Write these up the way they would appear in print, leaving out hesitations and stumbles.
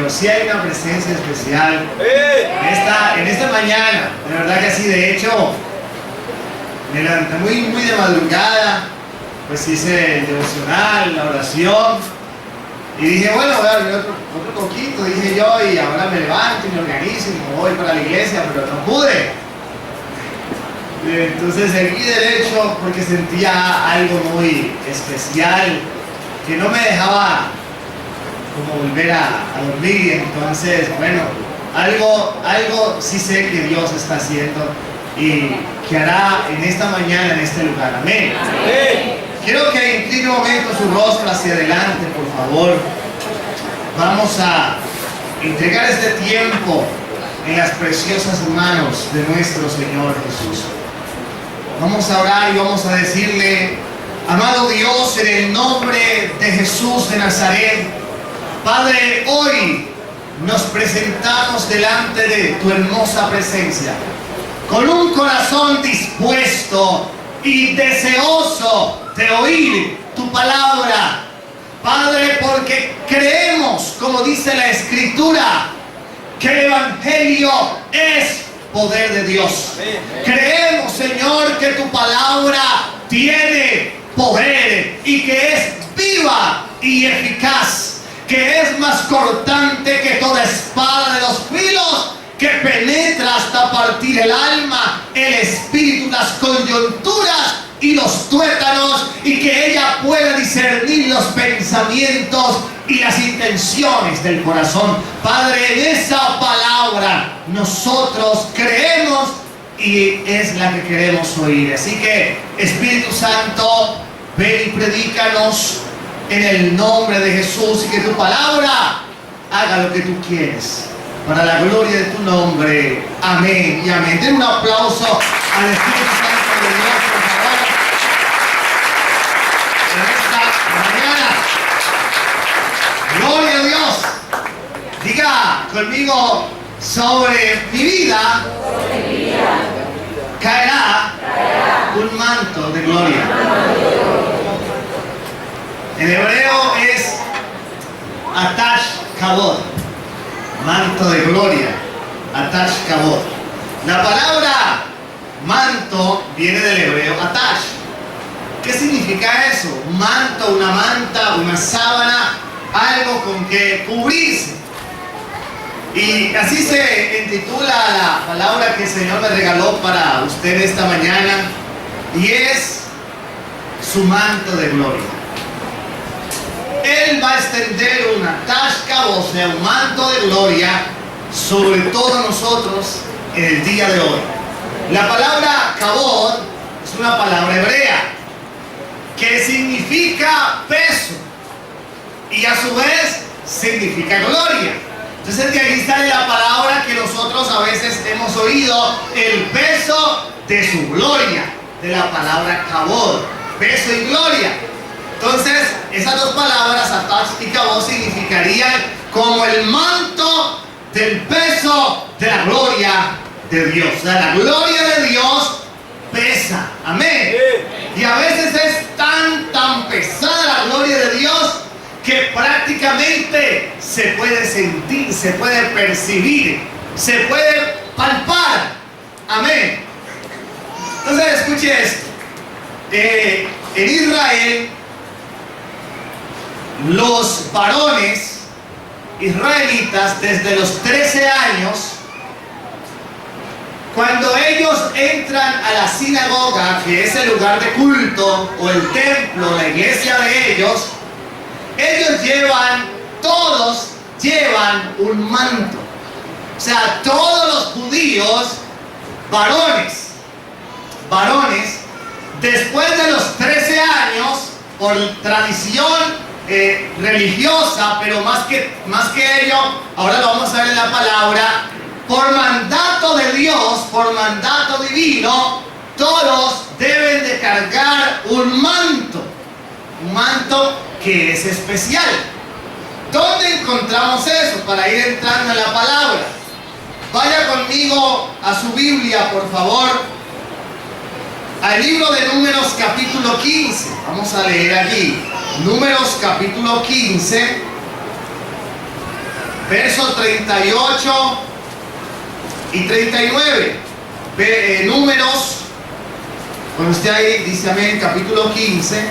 pero sí hay una presencia especial en esta mañana. De verdad que sí, de hecho, me levanté muy de madrugada, pues hice el devocional, la oración, y dije, bueno, voy a abrir otro poquito, dije yo, y ahora me levanto y me organizo y me voy para la iglesia, pero no pude. Entonces seguí derecho porque sentía algo muy especial que no me dejaba como volver a dormir. Entonces, bueno, algo sí sé que Dios está haciendo y que hará en esta mañana, en este lugar. Amén. Amén. Quiero que incline un momento su rostro hacia adelante, por favor. Vamos a entregar este tiempo en las preciosas manos de nuestro Señor Jesús. Vamos a orar y vamos a decirle: amado Dios, en el nombre de Jesús de Nazaret, Padre, hoy nos presentamos delante de tu hermosa presencia, con un corazón dispuesto y deseoso de oír tu palabra, Padre, porque creemos, como dice la Escritura, que el Evangelio es poder de Dios. Creemos, Señor, que tu palabra tiene poder y que es viva y eficaz, que es más cortante que toda espada de dos filos, que penetra hasta partir el alma, el espíritu, las coyunturas y los tuétanos, y que ella pueda discernir los pensamientos y las intenciones del corazón. Padre, en esa palabra nosotros creemos y es la que queremos oír. Así que, Espíritu Santo, ven y predícanos en el nombre de Jesús, y que tu palabra haga lo que tú quieres, para la gloria de tu nombre. Amén y amén. Den un aplauso al Espíritu Santo de Dios, por favor, en esta mañana. Gloria a Dios. Diga conmigo: sobre mi vida caerá un manto de gloria. En hebreo es Atash Kabod, manto de gloria. Atash Kabod. La palabra manto viene del hebreo Atash. ¿Qué significa eso? Un manto, una manta, una sábana, algo con que cubrirse. Y así se intitula la palabra que el Señor me regaló para usted esta mañana, y es su manto de gloria. Él va a extender una tasca, o sea, un manto de gloria sobre todos nosotros en el día de hoy. La palabra kabod es una palabra hebrea que significa peso y a su vez significa gloria. Entonces de ahí sale la palabra que nosotros a veces hemos oído: el peso de su gloria, de la palabra kabod, peso y gloria. Entonces esas dos palabras, atash y kabod, significarían como el manto del peso de la gloria de Dios. O sea, la gloria de Dios pesa. Amén. Y a veces es tan pesada la gloria de Dios que prácticamente se puede sentir, se puede percibir, se puede palpar. Amén. Entonces escuche esto. En Israel, los varones israelitas desde los 13 años, cuando ellos entran a la sinagoga, que es el lugar de culto, o el templo, la iglesia de ellos todos llevan un manto. O sea, todos los judíos, varones, después de los 13 años, por tradición religiosa, pero más que ello, ahora lo vamos a ver en la palabra, por mandato de Dios, por mandato divino, todos deben de cargar un manto que es especial. ¿Dónde encontramos eso? Para ir entrando en la palabra, vaya conmigo a su Biblia, por favor, al libro de Números capítulo 15. Vamos a leer allí Números capítulo 15. versos 38 y 39. Números, cuando esté ahí, dice amén, capítulo 15,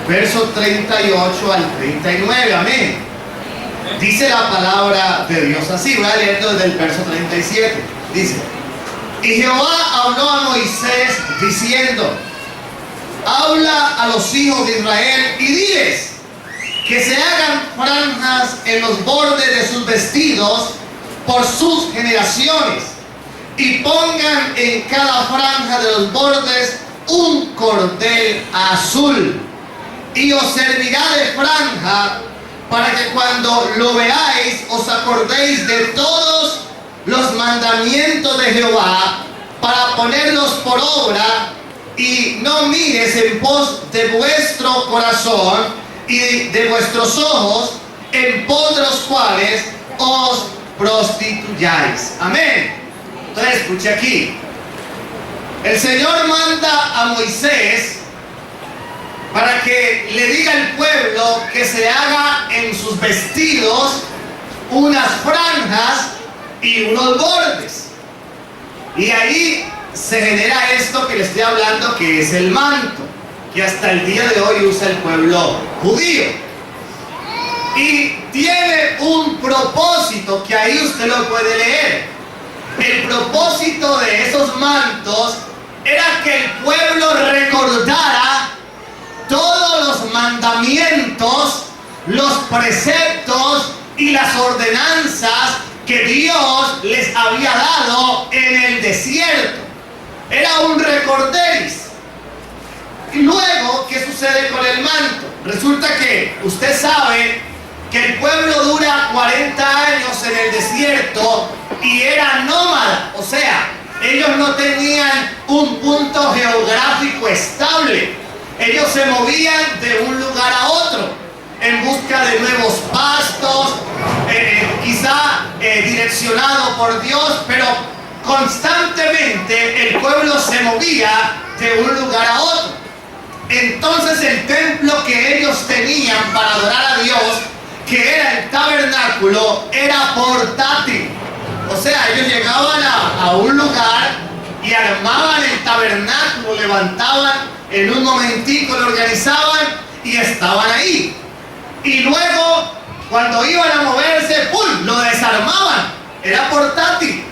versos 38 al 39, amén. Dice la palabra de Dios así, voy a leer desde el verso 37. Dice: y Jehová habló a Moisés diciendo: habla a los hijos de Israel y diles que se hagan franjas en los bordes de sus vestidos por sus generaciones, y pongan en cada franja de los bordes un cordel azul, y os servirá de franja para que cuando lo veáis os acordéis de todos los mandamientos de Jehová, para ponerlos por obra, y no mires en pos de vuestro corazón y de vuestros ojos, en pos de los cuales os prostituyáis. Amén. Entonces, escuche aquí. El Señor manda a Moisés para que le diga al pueblo que se haga en sus vestidos unas franjas y unos bordes. Y ahí se genera esto que le estoy hablando, que es el manto, que hasta el día de hoy usa el pueblo judío. Y tiene un propósito que ahí usted lo puede leer. El propósito de esos mantos era que el pueblo recordara todos los mandamientos, los preceptos y las ordenanzas que Dios les había dado en el desierto. Era un recorderis. Y luego, ¿qué sucede con el manto? Resulta que usted sabe que el pueblo dura 40 años en el desierto y era nómada, o sea, ellos no tenían un punto geográfico estable. Ellos se movían de un lugar a otro en busca de nuevos pastos, quizá direccionado por Dios, pero constantemente el pueblo se movía de un lugar a otro. Entonces el templo que ellos tenían para adorar a Dios, que era el tabernáculo, era portátil. O sea, ellos llegaban a un lugar y armaban el tabernáculo, levantaban en un momentico, lo organizaban y estaban ahí. Y luego, cuando iban a moverse, ¡pum!, lo desarmaban. Era portátil.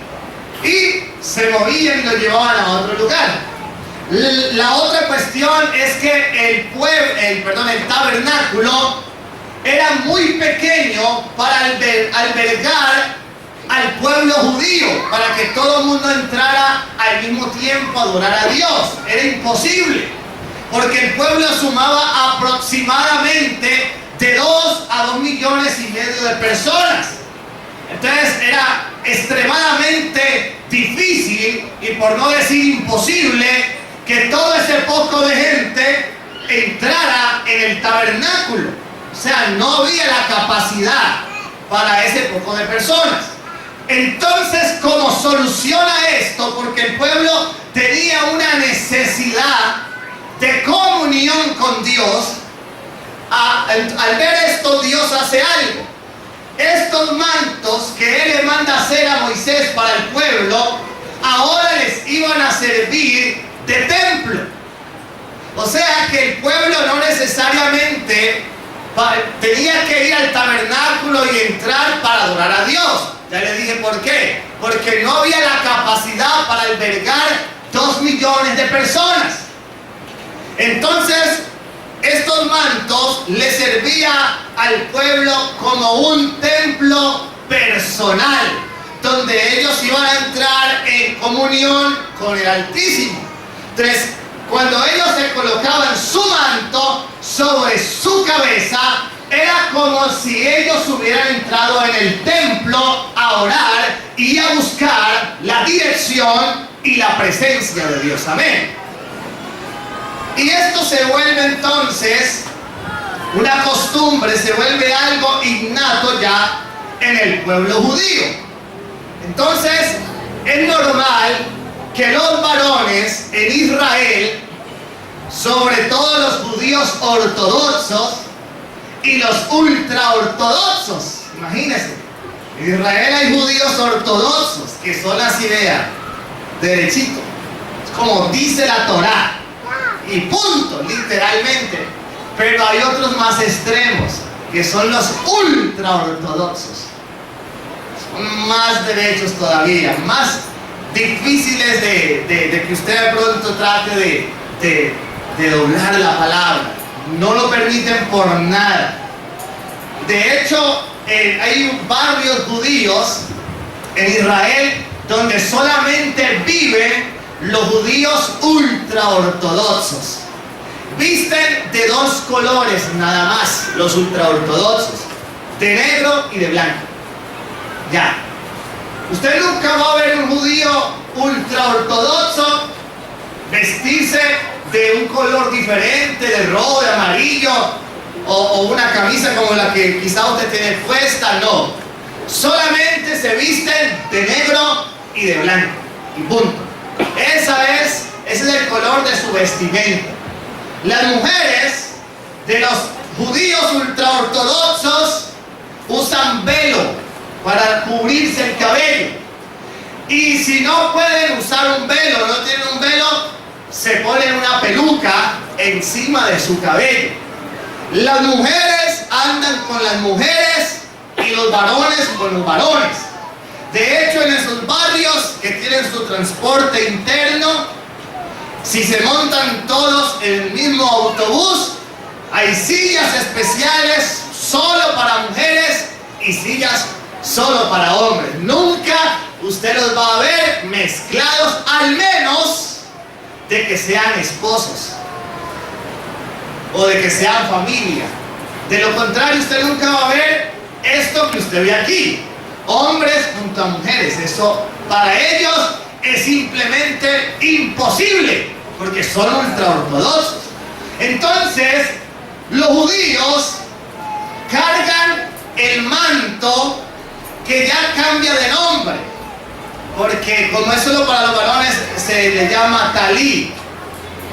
Y se movían y lo llevaban a otro lugar. La otra cuestión es que el tabernáculo era muy pequeño para albergar al pueblo judío, para que todo el mundo entrara al mismo tiempo a adorar a Dios. Era imposible, porque el pueblo sumaba aproximadamente de 2 a 2,5 millones de personas. Entonces era extremadamente difícil, y por no decir imposible, que todo ese poco de gente entrara en el tabernáculo. O sea, no había la capacidad para ese poco de personas. Entonces, ¿cómo soluciona esto? Porque el pueblo tenía una necesidad de comunión con Dios. Al ver esto, Dios hace algo. Estos mantos que Él le manda hacer a Moisés para el pueblo, ahora les iban a servir de templo. O sea que el pueblo no necesariamente tenía que ir al tabernáculo y entrar para adorar a Dios. Ya les dije por qué. Porque no había la capacidad para albergar 2 millones de personas. Entonces, estos mantos le servían al pueblo como un templo personal, donde ellos iban a entrar en comunión con el Altísimo. Entonces, cuando ellos se colocaban su manto sobre su cabeza, era como si ellos hubieran entrado en el templo a orar y a buscar la dirección y la presencia de Dios. Amén. Y esto se vuelve entonces una costumbre, se vuelve algo innato ya en el pueblo judío. Entonces, es normal que los varones en Israel, sobre todo los judíos ortodoxos, y los ultraortodoxos. Imagínense, en Israel hay judíos ortodoxos que son así, vean, derechito, como dice la Torá, y punto, literalmente. Pero hay otros más extremos, que son los ultraortodoxos. Son más derechos todavía, más difíciles de que usted de pronto trate de doblar la palabra. No lo permiten por nada. De hecho, hay barrios judíos en Israel donde solamente viven los judíos ultraortodoxos. Visten de dos colores nada más los ultraortodoxos, de negro y de blanco. Ya. Usted nunca va a ver un judío ultraortodoxo vestirse de un color diferente, de rojo, de amarillo, o una camisa como la que quizá usted tiene puesta. No. Solamente se visten de negro y de blanco. Y punto. Ese es el color de su vestimenta. Las mujeres de los judíos ultraortodoxos usan velo para cubrirse el cabello. Y si no pueden usar un velo, no tienen un velo, se ponen una peluca encima de su cabello. Las mujeres andan con las mujeres y los varones con los varones. De hecho, en esos barrios que tienen su transporte interno, si se montan todos en el mismo autobús, hay sillas especiales solo para mujeres y sillas solo para hombres. Nunca usted los va a ver mezclados, al menos de que sean esposos o de que sean familia. De lo contrario, usted nunca va a ver esto que usted ve aquí, hombres junto a mujeres. Eso para ellos es simplemente imposible, porque son ultraortodoxos. Entonces, los judíos cargan el manto, que ya cambia de nombre, porque como es solo para los varones, se le llama talí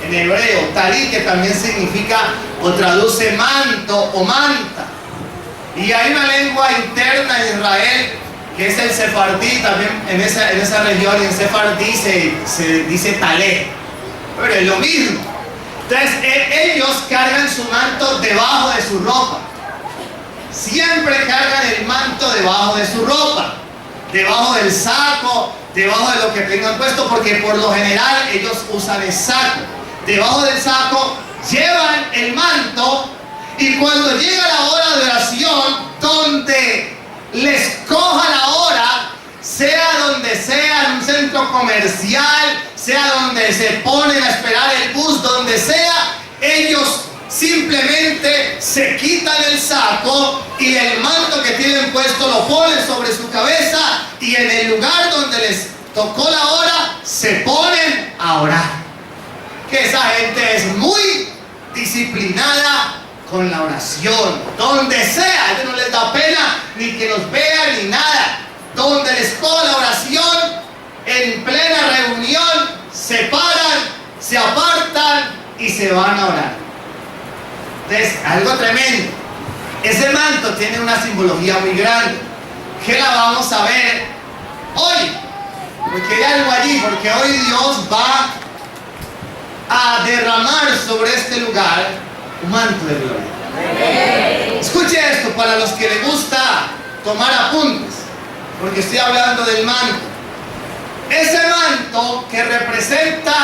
en hebreo, talí, que también significa o traduce manto o manta. Y hay una lengua interna en Israel que es el sefardí, también en esa región, en sefardí se dice talé, pero es lo mismo. Entonces ellos cargan su manto debajo de su ropa. Siempre cargan el manto debajo de su ropa, debajo del saco, debajo de lo que tengan puesto, porque por lo general ellos usan el saco. Debajo del saco llevan el manto, y cuando llega la hora de oración, donde les coja la hora, sea donde sea, en un centro comercial, sea donde se ponen a esperar el bus, donde sea, ellos simplemente se quitan el saco y el manto que tienen puesto lo ponen sobre su cabeza, y en el lugar donde les tocó la hora se ponen a orar. Que esa gente es muy disciplinada con la oración, donde sea. A ellos no les da pena ni que los vean ni nada. Donde les coja la oración, en plena reunión se paran, se apartan y se van a orar. Entonces, algo tremendo. Ese manto tiene una simbología muy grande, que la vamos a ver hoy, porque hay algo allí, porque hoy Dios va a derramar sobre este lugar un manto de gloria. Escuche esto, para los que les gusta tomar apuntes, porque estoy hablando del manto. Ese manto que representa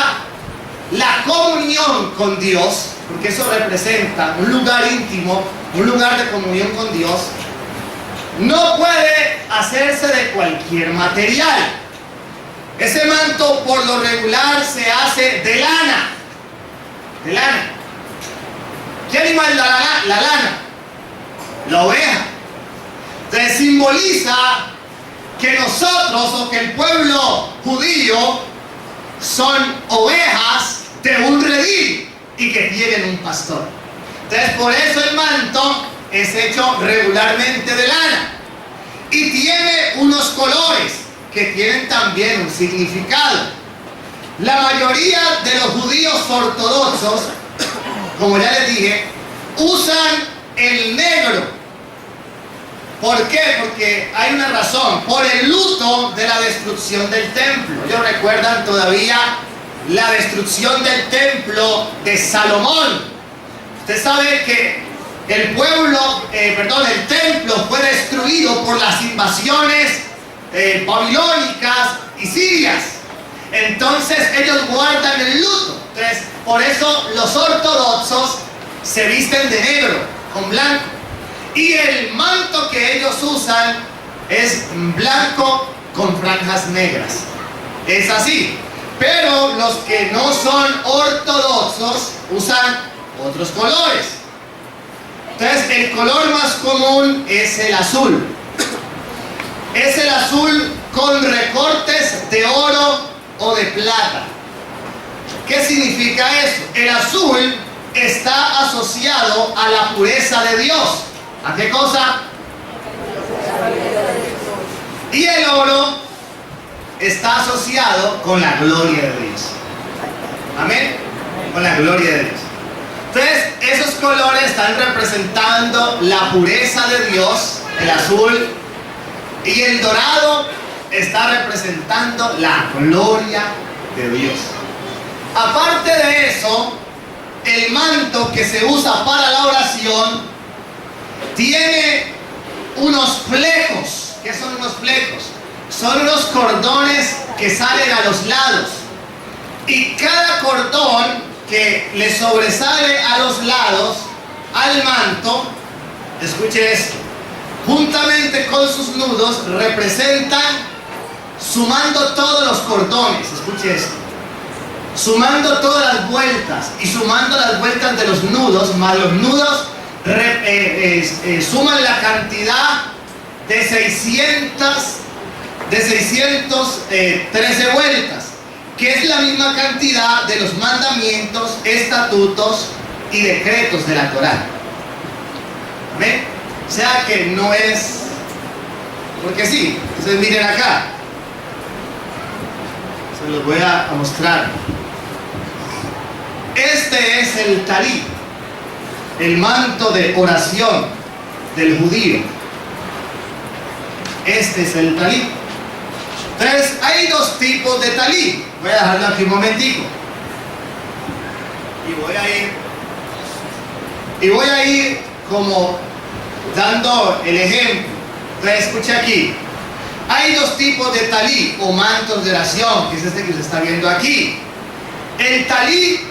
la comunión con Dios, porque eso representa un lugar íntimo, un lugar de comunión con Dios, no puede hacerse de cualquier material. Ese manto por lo regular se hace de lana. De lana. ¿Qué animal es la lana? La oveja. Entonces simboliza que nosotros, o que el pueblo judío, son ovejas de un redil y que tienen un pastor. Entonces por eso el manto es hecho regularmente de lana y tiene unos colores que tienen también un significado. La mayoría de los judíos ortodoxos, como ya les dije, usan el negro. ¿Por qué? Porque hay una razón. Por el luto de la destrucción del templo. Ellos recuerdan todavía la destrucción del templo de Salomón. Usted sabe que el templo fue destruido por las invasiones babilónicas y sirias. Entonces ellos guardan el luto. Entonces, por eso los ortodoxos se visten de negro con blanco. Y el manto que ellos usan es blanco con franjas negras. Es así. Pero los que no son ortodoxos usan otros colores. Entonces, el color más común es el azul. Es el azul con recortes de oro o de plata. ¿Qué significa eso? El azul está asociado a la pureza de Dios. ¿A qué cosa? Y el oro está asociado con la gloria de Dios. Amén. Con la gloria de Dios. Entonces, esos colores están representando la pureza de Dios, el azul, y el dorado está representando la gloria de Dios. Aparte de eso, el manto que se usa para la oración tiene unos flecos. ¿Qué son unos flecos? Son unos cordones que salen a los lados. Y cada cordón que le sobresale a los lados al manto, escuche esto, juntamente con sus nudos representan, sumando todos los cordones, escuche esto, sumando todas las vueltas y sumando las vueltas de los nudos, más los nudos suman la cantidad de 613 vueltas, que es la misma cantidad de los mandamientos, estatutos y decretos de la Torá. ¿Ven? O sea que no es porque sí. Entonces miren acá, se los voy a mostrar. Este es el talí, el manto de oración del judío. Este es el talí. Entonces hay dos tipos de talí. Voy a dejarlo aquí un momentico y voy a ir como dando el ejemplo. Entonces escucha aquí, hay dos tipos de talí o mantos de oración, que es este que se está viendo aquí. El talí,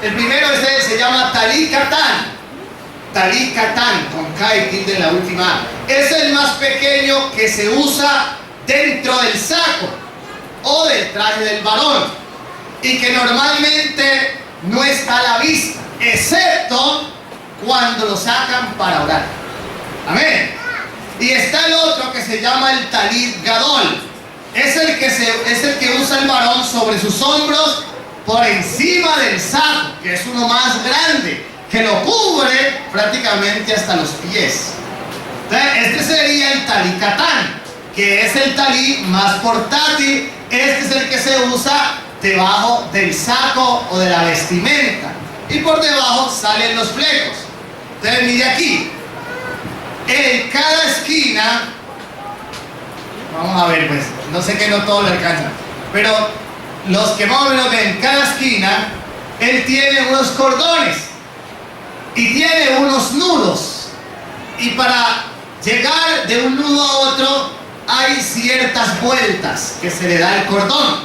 el primero se llama talí catán, con K y tilde en la última A. Es el más pequeño que se usa dentro del saco o del traje del varón, y que normalmente no está a la vista, excepto cuando lo sacan para orar. Amén. Y está el otro que se llama el talit gadol. Es el que usa el varón sobre sus hombros, por encima del saco, que es uno más grande, que lo cubre prácticamente hasta los pies. Entonces, este sería el talit catán, que es el talí más portátil. Este es el que se usa debajo del saco o de la vestimenta, y por debajo salen los flecos. Entonces mire aquí, en cada esquina, vamos a ver, pues no sé que no todos lo alcanzan, pero los que más o menos ven, cada esquina él tiene unos cordones y tiene unos nudos, y para llegar de un nudo a otro hay ciertas vueltas que se le da al cordón,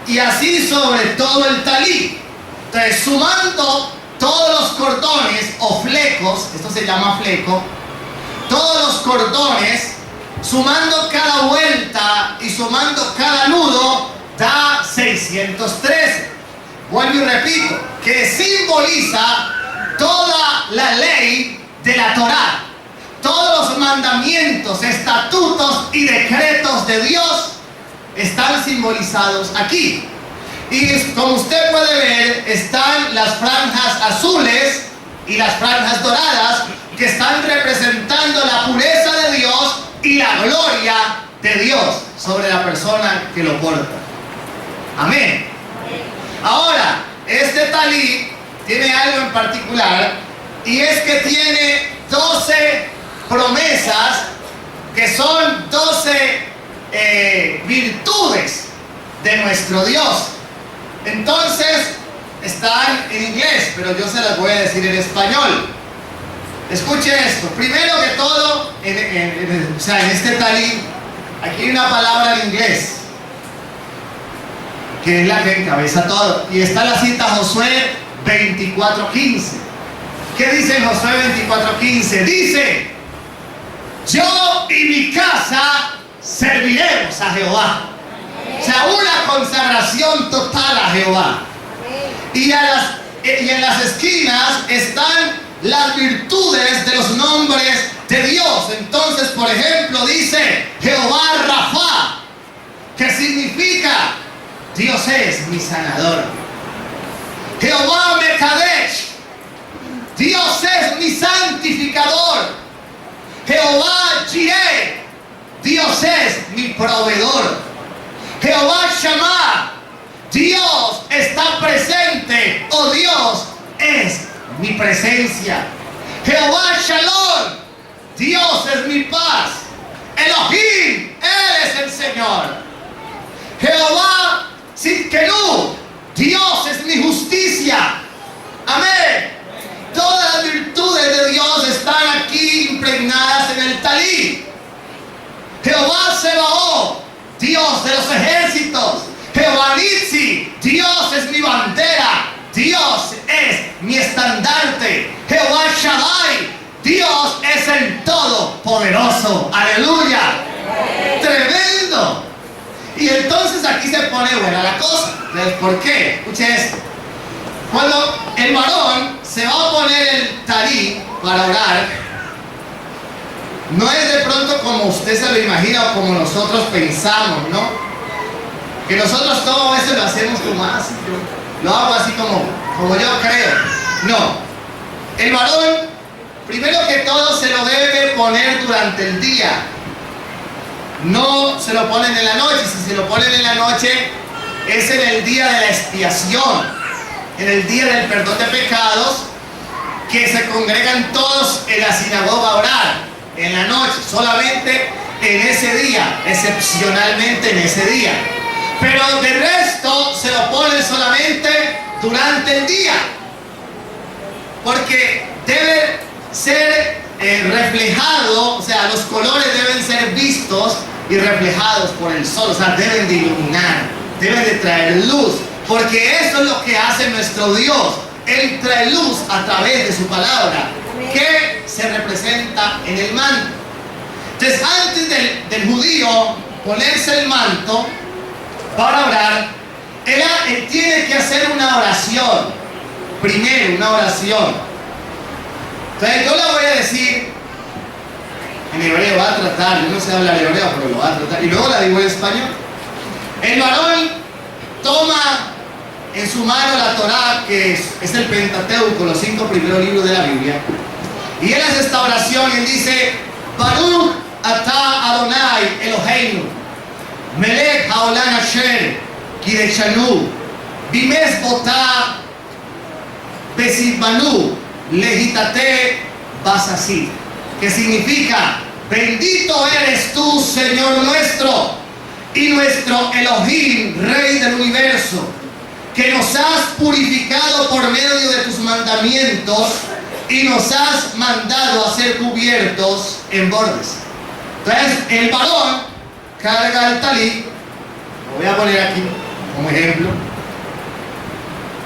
y así sobre todo el talí. Entonces, sumando todos los cordones o flecos, esto se llama fleco, todos los cordones, sumando cada vuelta y sumando cada nudo, da 613. Vuelvo y repito, que simboliza toda la ley de la Torá. Todos los mandamientos, estatutos y decretos de Dios están simbolizados aquí. Y como usted puede ver, están las franjas azules y las franjas doradas, que están representando la pureza de Dios y la gloria de Dios sobre la persona que lo porta. Amén. Ahora, este talí tiene algo en particular, y es que tiene 12 promesas que son 12 virtudes de nuestro Dios. Entonces, están en inglés, pero yo se las voy a decir en español. Escuche esto. Primero que todo, en este talí, aquí hay una palabra en inglés, que es la que encabeza todo. Y está la cita Josué 24:15. ¿Qué dice Josué 24:15? Dice: yo y mi casa serviremos a Jehová. O sea, una consagración total a Jehová. Y en las esquinas están las virtudes de los nombres de Dios. Entonces, por ejemplo, dice Jehová Rafa, que significa Dios es mi sanador. Jehová Mekadesh, Dios es mi santificador. Jehová Jireh, Dios es mi proveedor. Jehová Shammah, Dios está presente, o Dios es mi presencia. Jehová Shalom, Dios es mi paz. Elohim, Él es el Señor. Jehová Sidkenu, Dios es mi justicia. Amén. Todas las virtudes de Dios están aquí impregnadas en el talí. Jehová Sebaot, Dios de los ejércitos. Jehová Nitsi, Dios es mi bandera. Dios es mi estandarte. Jehová Shaddai, Dios es el Todopoderoso. Aleluya. Tremendo. Y entonces aquí se pone buena la cosa. Entonces, ¿por qué? Escuche esto. Cuando el varón se va a poner el talí para orar, no es de pronto como usted se lo imagina o como nosotros pensamos, ¿no? Que nosotros todo eso lo hacemos como así. Lo hago así como yo creo. No. El varón, primero que todo, se lo debe poner durante el día. No se lo ponen en la noche. Si se lo ponen en la noche, es en el día de la expiación, en el día del perdón de pecados, que se congregan todos en la sinagoga a orar en la noche, solamente en ese día, excepcionalmente en ese día. Pero de resto se lo ponen solamente durante el día, porque debe ser reflejado, o sea, los colores deben ser vistos y reflejados por el sol, o sea, deben de iluminar, deben de traer luz, porque eso es lo que hace nuestro Dios. Él trae luz a través de su palabra, que se representa en el manto. Entonces, antes del judío ponerse el manto para orar, él tiene que hacer una oración. Primero, una oración. Entonces, yo le voy a decir en hebreo, va a tratar, yo no sé hablar hebreo, pero lo va a tratar, y luego la digo en español. El varón toma en su mano la Torá, que es el Pentateuco, los 5 primeros libros de la Biblia, y él hace esta oración y él dice: Baruch atah Adonai Eloheinu, melech haolam asher kideshanu, bimes botah besibanu legitate basasid, que significa: bendito eres tú, Señor nuestro, y nuestro Elohim, Rey del universo, que nos has purificado por medio de tus mandamientos y nos has mandado a ser cubiertos en bordes. Entonces, el varón carga el talí, lo voy a poner aquí como ejemplo.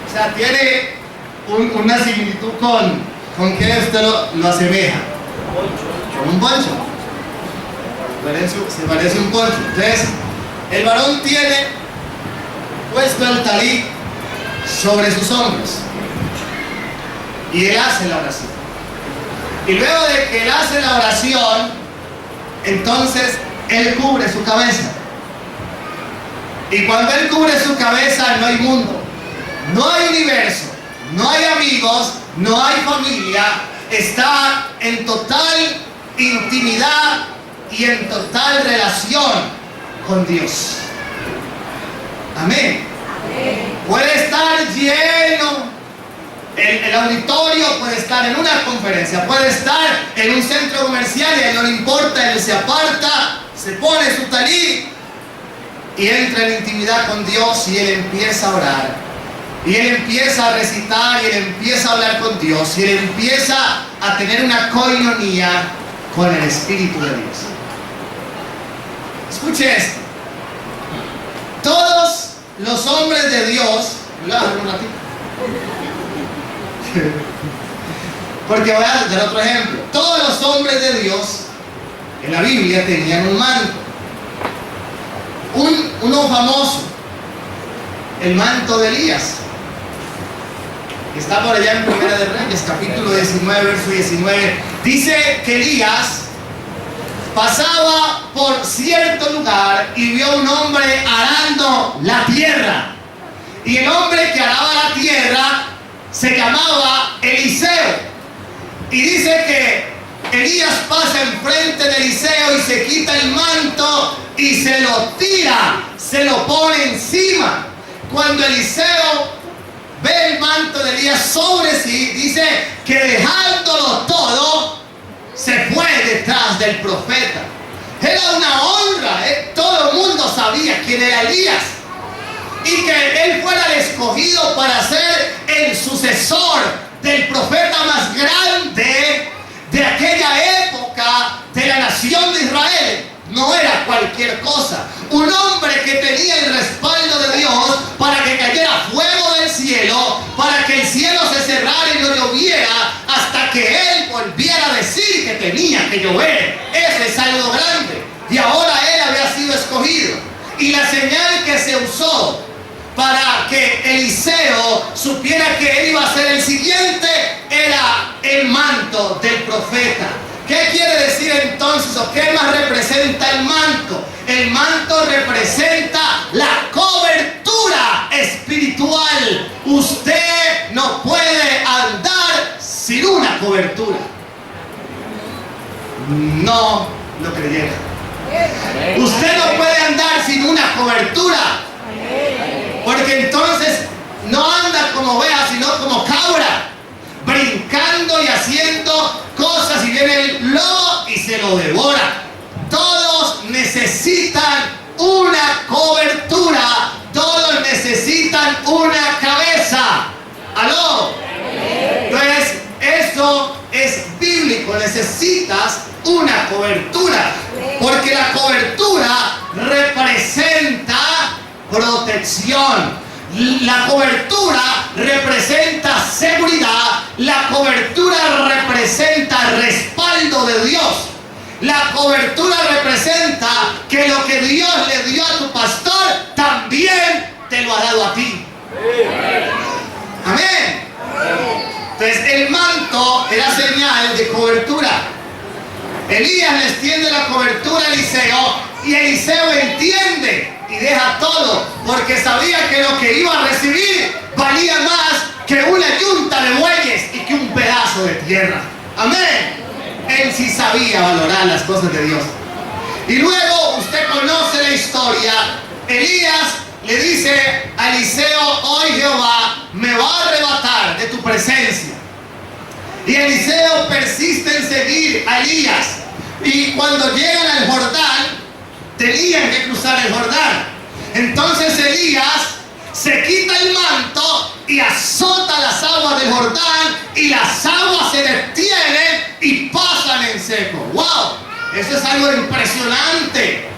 O sea, tiene una similitud con que usted lo asemeja. Con un poncho. Se parece a un poncho. Entonces, el varón tiene puesto el talí sobre sus hombros y él hace la oración. Y luego de que él hace la oración, entonces él cubre su cabeza. Y cuando él cubre su cabeza, no hay mundo, no hay universo, no hay amigos, no hay familia. Está en total intimidad y en total relación con Dios. Amén. Puede estar lleno el auditorio, puede estar en una conferencia, puede estar en un centro comercial y a él no le importa, él se aparta, se pone su talí y entra en intimidad con Dios y él empieza a orar. Y él empieza a recitar y él empieza a hablar con Dios y él empieza a tener una coinonía con el Espíritu de Dios. Escuche esto. Todos los hombres de Dios, un ratito, porque voy a dar otro ejemplo. Todos los hombres de Dios en la Biblia tenían un manto. Uno famoso, el manto de Elías. Está por allá en Primera de Reyes, capítulo 19, verso 19. Dice que Elías pasaba por cierto lugar y vio a un hombre arando la tierra. Y el hombre que araba la tierra se llamaba Eliseo. Y dice que Elías pasa enfrente de Eliseo y se quita el manto y se lo tira, se lo pone encima. Cuando Eliseo ve el manto de Elías sobre sí, dice que dejándolo todo, se fue detrás del profeta. Era una honra, todo el mundo sabía quién era Elías. Y que él fuera el escogido para ser el sucesor del profeta más grande de aquella época de la nación de Israel. No era cualquier cosa. Un hombre que tenía el respaldo de Dios para que cayera fuego del cielo, para que el cielo se cerrara y no lloviera hasta que él volviera a decir que tenía que llover. Ese es algo grande. Y ahora él había sido escogido. Y la señal que se usó para que Eliseo supiera que él iba a ser el siguiente era el manto del profeta. ¿Qué quiere decir entonces o qué más representa el manto? El manto representa la cobertura espiritual. Usted no puede andar sin una cobertura. No lo creyera. Usted no puede andar sin una cobertura. Porque entonces no anda como oveja, sino como cabra, brincando y haciendo cosas y viene el lobo y se lo devora. Todos necesitan una cobertura, todos necesitan una cabeza. ¿Aló? Entonces, eso es bíblico, necesitas una cobertura, porque la cobertura representa protección. La cobertura representa seguridad. La cobertura representa respaldo de Dios. La cobertura representa que lo que Dios le dio a tu pastor también te lo ha dado a ti. Amén. Entonces el manto era señal de cobertura. Elías le extiende la cobertura a Eliseo y Eliseo entiende y deja todo, porque sabía que lo que iba a recibir valía más que una yunta de bueyes y que un pedazo de tierra. Amén. Él sí sabía valorar las cosas de Dios. Y luego usted conoce la historia. Elías le dice a Eliseo: hoy Jehová me va a arrebatar de tu presencia. Y Eliseo persiste en seguir a Elías. Y cuando llegan al Jordán, tenían que cruzar el Jordán. Entonces Elías se quita el manto y azota las aguas del Jordán y las aguas se detienen y pasan en seco. ¡Wow! Eso es algo impresionante,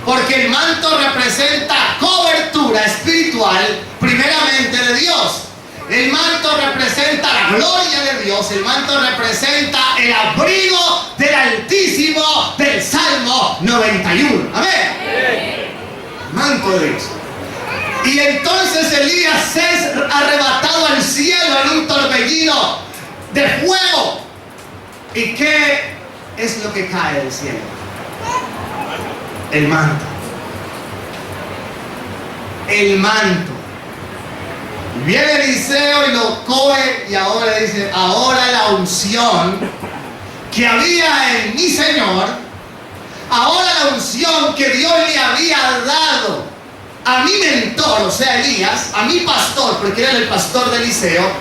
porque el manto representa cobertura espiritual primeramente de Dios. El manto representa la gloria de Dios. El manto representa el abrigo del Altísimo del Salmo 91. Amén. Manto de Dios. Y entonces Elías es arrebatado al cielo en un torbellino de fuego. ¿Y qué es lo que cae del cielo? El manto. El manto. Viene Eliseo y lo coge y ahora dice: ahora la unción que había en mi Señor, ahora la unción que Dios le había dado a mi mentor, o sea Elías, a mi pastor, porque era el pastor de Eliseo,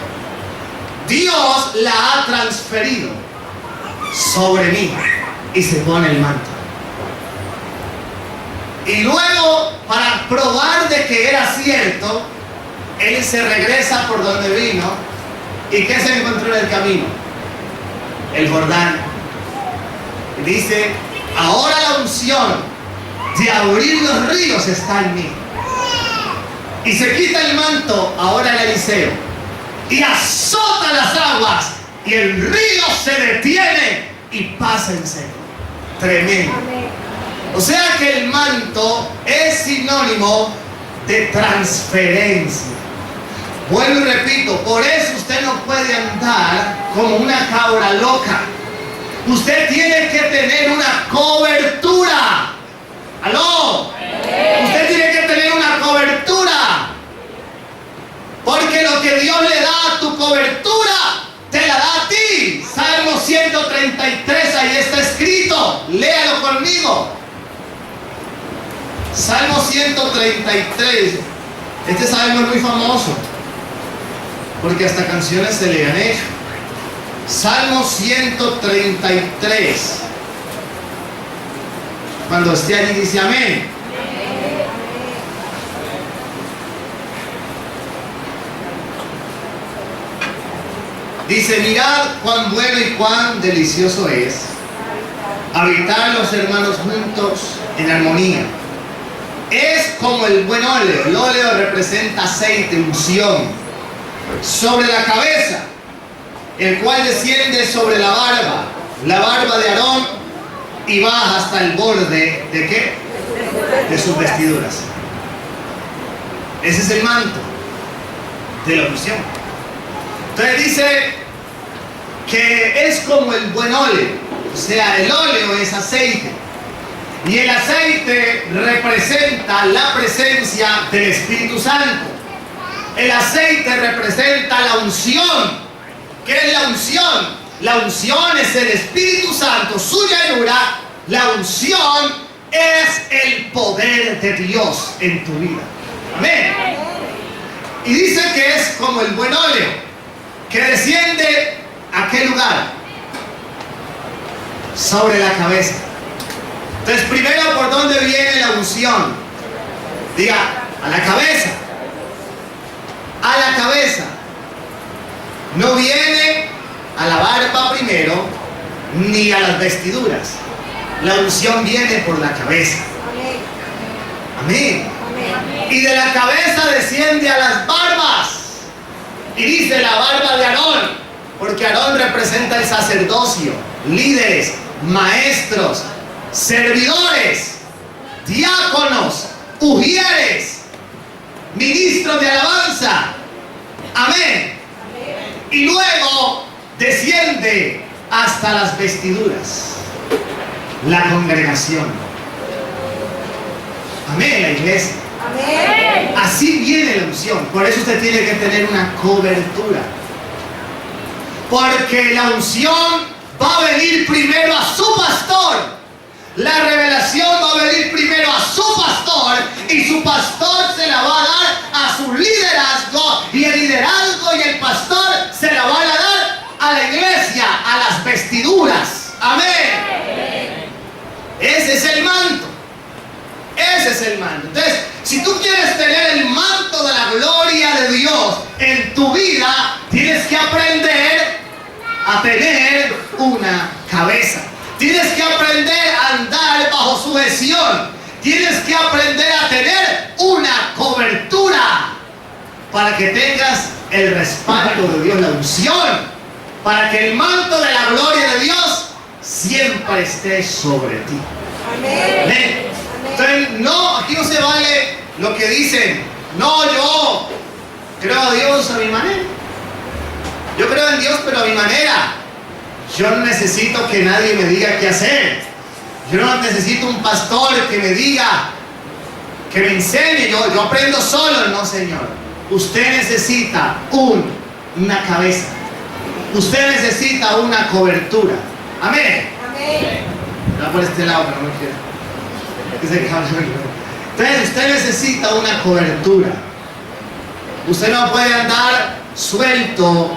Dios la ha transferido sobre mí y se pone el manto. Y luego, para probar de que era cierto, él se regresa por donde vino. ¿Y qué se encontró en el camino? El Jordán. Y dice, ahora la unción de abrir los ríos está en mí. Y se quita el manto, ahora el Eliseo, y azota las aguas, y el río se detiene y pasa en seco. Tremendo. O sea que el manto es sinónimo de transferencia. Vuelvo y repito, por eso usted no puede andar como una cabra loca. Usted tiene que tener una cobertura. ¡Aló! Usted tiene que tener una cobertura. Porque lo que Dios le da a tu cobertura, te la da a ti. Salmo 133, ahí está escrito. Léalo conmigo. Salmo 133. Este salmo es muy famoso, porque hasta canciones se le han hecho. Salmo 133. Cuando esté allí dice amén. Dice, mirad cuán bueno y cuán delicioso es habitar los hermanos juntos en armonía. Es como el buen óleo. El óleo representa aceite, unción, sobre la cabeza, el cual desciende sobre la barba de Aarón, y baja hasta el borde ¿de qué? De sus vestiduras. Ese es el manto de la unción. Entonces dice que es como el buen óleo. O sea, el óleo es aceite, y el aceite representa la presencia del Espíritu Santo. El aceite representa la unción. ¿Qué es la unción? La unción es el Espíritu Santo, su llenura. La unción es el poder de Dios en tu vida. Amén. Y dice que es como el buen óleo, que desciende ¿a qué lugar? Sobre la cabeza. Entonces, primero, ¿por dónde viene la unción? Diga, a la cabeza. A la cabeza. No viene a la barba primero, ni a las vestiduras. La unción viene por la cabeza. Amén. Y de la cabeza desciende a las barbas. Y dice la barba de Aarón, porque Aarón representa el sacerdocio, líderes, maestros, servidores, diáconos, ujieres, ministros de alabanza. Amén. Y luego desciende hasta las vestiduras, la congregación. Amén, la iglesia. Amén. Así viene la unción. Por eso usted tiene que tener una cobertura, porque la unción va a venir primero a su pastor. La revelación va a venir primero a su pastor, y su pastor se la va a dar a su liderazgo, y el liderazgo y el pastor se la van a dar a la iglesia, a las vestiduras. Amén. Ese es el manto. Ese es el manto. Entonces, si tú quieres tener el manto de la gloria de Dios en tu vida, tienes que aprender a tener una cabeza. Tienes que aprender a andar bajo sujeción. Tienes que aprender a tener una cobertura para que tengas el respaldo de Dios, la unción, para que el manto de la gloria de Dios siempre esté sobre ti. Amén. Amén. Entonces, no, aquí no se vale lo que dicen. No, yo creo a Dios a mi manera. Yo creo en Dios, pero a mi manera. Yo no necesito que nadie me diga qué hacer. Yo no necesito un pastor que me diga, que me enseñe. Yo aprendo solo. No, Señor. Usted necesita una cabeza. Usted necesita una cobertura. Amén. Amén. No por este lado, pero no quiero. Entonces, usted necesita una cobertura. Usted no puede andar suelto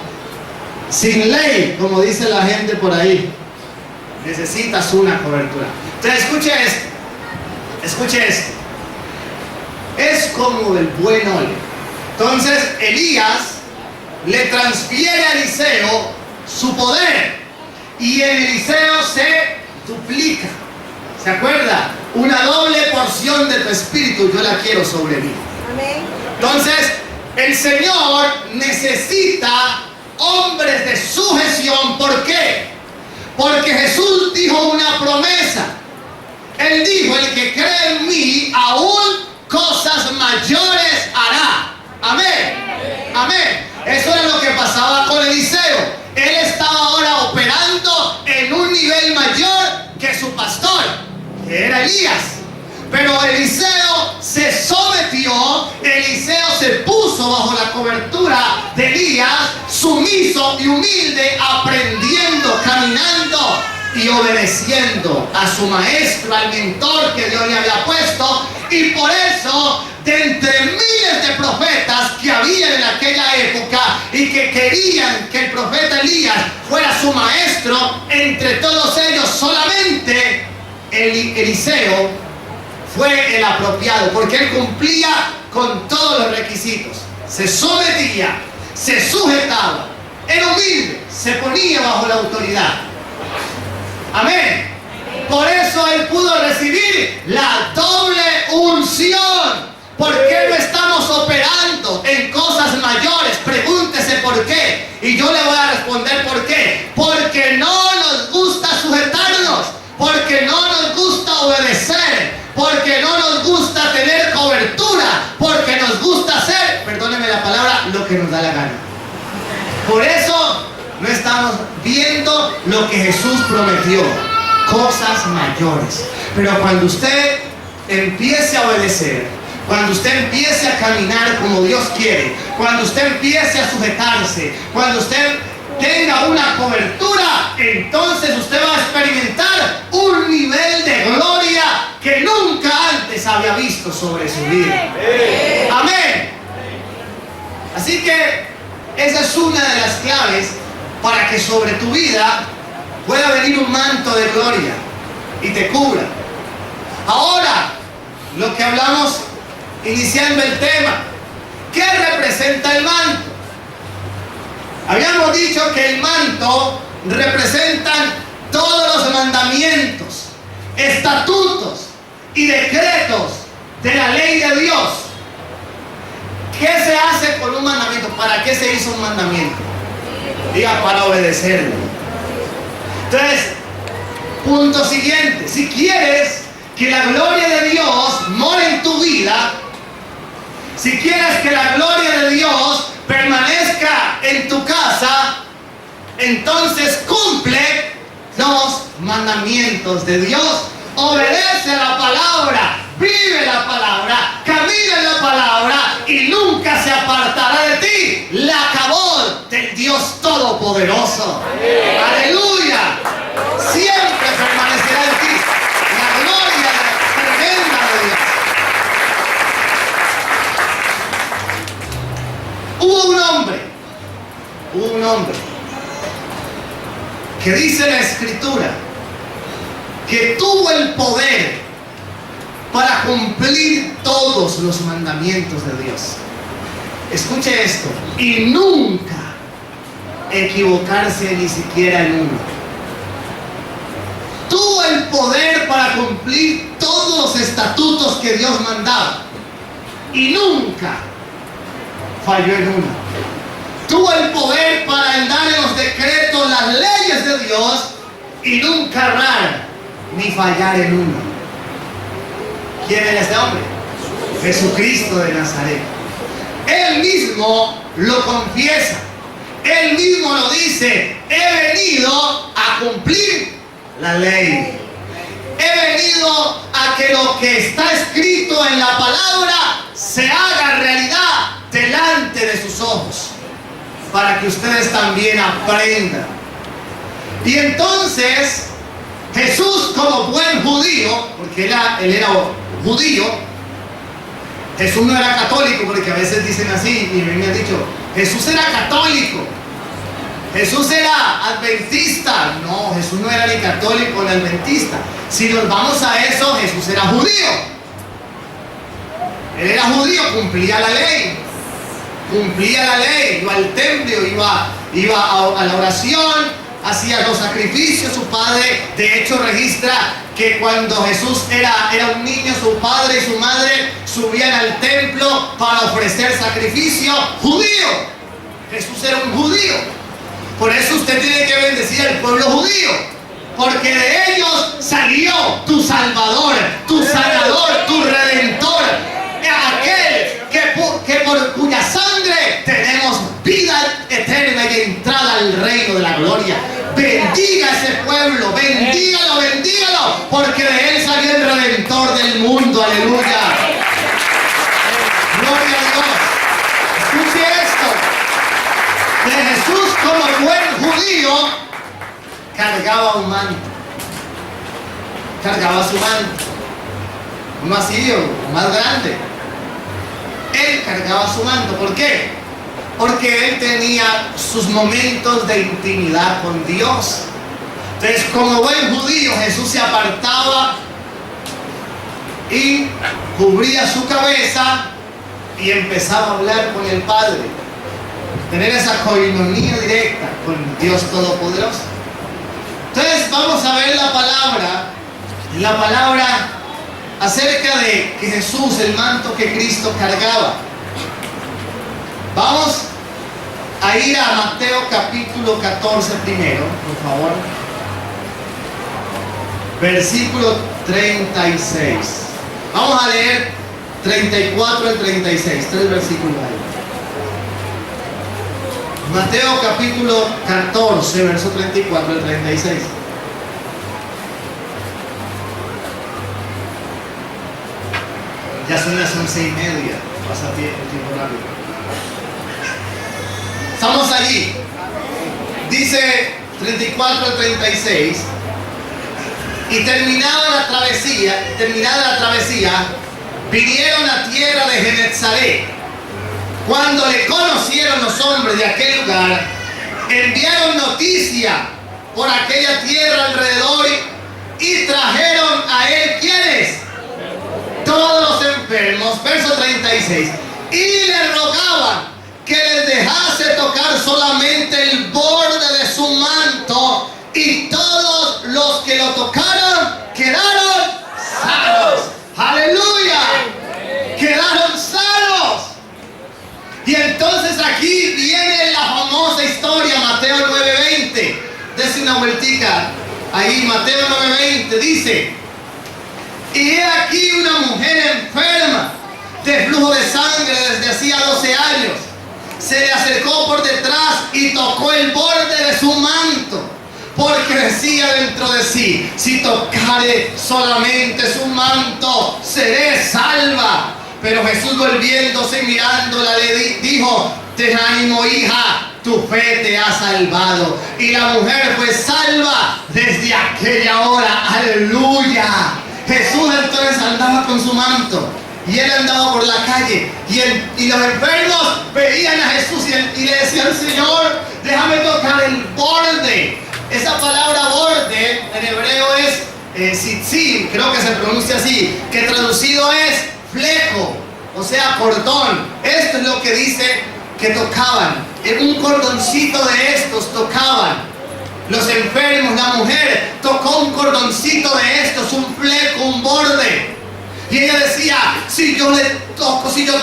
sin ley, como dice la gente por ahí. Necesitas una cobertura. Entonces escuche esto. Es como el buen óleo. Entonces Elías le transfiere a Eliseo su poder y en Eliseo se duplica. ¿Se acuerda? Una doble porción de tu espíritu yo la quiero sobre mí. Amén. Entonces el Señor necesita hombres de sujeción. ¿Por qué? Porque Jesús dijo una promesa. Él dijo: el que cree en mí, aún cosas mayores hará. Amén. Amén. Eso era lo que pasaba con Eliseo. Él estaba ahora operando en un nivel mayor que su pastor, que era Elías. Pero Eliseo se sometió, Eliseo se puso bajo la cobertura de Elías, sumiso y humilde, aprendiendo, caminando y obedeciendo a su maestro, al mentor que Dios le había puesto. Y por eso, de entre miles de profetas que había en aquella época y que querían que el profeta Elías fuera su maestro, entre todos ellos solamente Eliseo fue el apropiado, porque él cumplía con todos los requisitos. Se sometía, se sujetaba, era humilde, se ponía bajo la autoridad. Amén. Por eso él pudo recibir la doble unción. ¿Por qué no estamos operando en cosas mayores? Pregúntese por qué. Y yo le voy a responder por qué. Porque no nos gusta sujetarnos. Porque no nos gusta obedecer. Porque no nos gusta tener cobertura. Porque nos gusta hacer, perdóneme la palabra, lo que nos da la gana. Por eso no estamos viendo lo que Jesús prometió. Cosas mayores. Pero cuando usted empiece a obedecer, cuando usted empiece a caminar como Dios quiere, cuando usted empiece a sujetarse, cuando usted tenga una cobertura, entonces usted va a experimentar un nivel de gloria que nunca antes había visto sobre su vida. Amén. Así que esa es una de las claves para que sobre tu vida pueda venir un manto de gloria y te cubra. Ahora, lo que hablamos iniciando el tema, ¿qué representa el manto? Habíamos dicho que el manto representan todos los mandamientos, estatutos y decretos de la ley de Dios. ¿Qué se hace con un mandamiento? ¿Para qué se hizo un mandamiento? Diga: para obedecerlo. Entonces, punto siguiente: si quieres que la gloria de Dios more en tu vida, si quieres que la gloria de Dios permanezca en tu casa, entonces cumple los mandamientos de Dios. Obedece a la palabra, vive la palabra, camina en la palabra y nunca se apartará de ti la cabot del Dios Todopoderoso. Aleluya. Siempre permanecerá en ti la gloria tremenda de Dios. Hubo un hombre que dice la Escritura que tuvo el poder para cumplir todos los mandamientos de Dios. Escuche esto: y nunca equivocarse ni siquiera en uno. Tuvo el poder para cumplir todos los estatutos que Dios mandaba y nunca falló en uno. Tuvo el poder para andar en los decretos, las leyes de Dios, y nunca errar ni fallar en uno. ¿Quién era este hombre? Jesucristo de Nazaret. Él mismo lo confiesa, él mismo lo dice: he venido a cumplir la ley. He venido a que lo que está escrito en la palabra se haga realidad delante de sus ojos, para que ustedes también aprendan. Y entonces Jesús, como buen judío, porque él era judío, Jesús no era católico, porque a veces dicen así, y a mí me han dicho: Jesús era católico. Jesús era adventista. No, Jesús no era ni católico ni adventista. Si nos vamos a eso, Jesús era judío. Él era judío, cumplía la ley. Cumplía la ley, iba al templo, iba a la oración, hacía los sacrificios. Su padre, de hecho, registra que cuando Jesús era un niño, su padre y su madre subían al templo para ofrecer sacrificio judío. Jesús era un judío. Por eso usted tiene que bendecir al pueblo judío, porque de ellos salió tu Salvador, tu Sanador, tu Redentor, aquel que por cuya sangre tenemos vida eterna y entrada al reino de la gloria. Bendiga a ese pueblo, bendígalo, bendígalo, porque de él salió el Redentor del mundo. Aleluya. Gloria a Dios. Escuche esto. Que Jesús, como buen judío, cargaba un manto. Cargaba su manto. Uno así o más grande. Él cargaba su manto. ¿Por qué? Porque él tenía sus momentos de intimidad con Dios. Entonces, como buen judío, Jesús se apartaba y cubría su cabeza y empezaba a hablar con el Padre. Tener esa coinonía directa con Dios Todopoderoso. Entonces, vamos a ver la palabra acerca de que Jesús, el manto que Cristo cargaba. Vamos a ir a Mateo capítulo 14 primero, por favor. Versículo 36. Vamos a leer 34 al 36, 3 versículos ahí. Mateo capítulo 14, verso 34 al 36. Ya son las 11:30, pasa el tiempo rápido. Estamos allí. Dice 34 al 36. Y terminada la travesía, vinieron a tierra de Genezaret. Cuando le conocieron los hombres de aquel lugar, enviaron noticia por aquella tierra alrededor y trajeron a él, ¿quiénes? Todos los enfermos. Verso 36. Y le rogaban que les dejase tocar solamente el borde de su manto, y todos los que lo tocaron quedaron sanos. ¡Aleluya! Quedaron sanos. Y entonces aquí viene la famosa historia, Mateo 9:20. Dese una vueltica ahí, Mateo 9:20 dice: y he aquí una mujer enferma de flujo de sangre desde hacía 12 años. Se le acercó por detrás y tocó el borde de su manto, porque decía dentro de sí: si tocare solamente su manto, seré salva. Pero Jesús, volviéndose y mirándola, le dijo: ten ánimo, hija, tu fe te ha salvado. Y la mujer fue salva desde aquella hora. ¡Aleluya! Jesús entonces andaba con su manto, y él andaba por la calle, y los enfermos veían a Jesús y le decían: Señor, déjame tocar el borde. Esa palabra borde en hebreo es tzitzit, creo que se pronuncia así, que traducido es fleco, o sea, cordón. Esto es lo que dice que tocaban. En un cordoncito de estos tocaban los enfermos. La mujer tocó un cordoncito de estos, un fleco, un borde. Y ella decía: si yo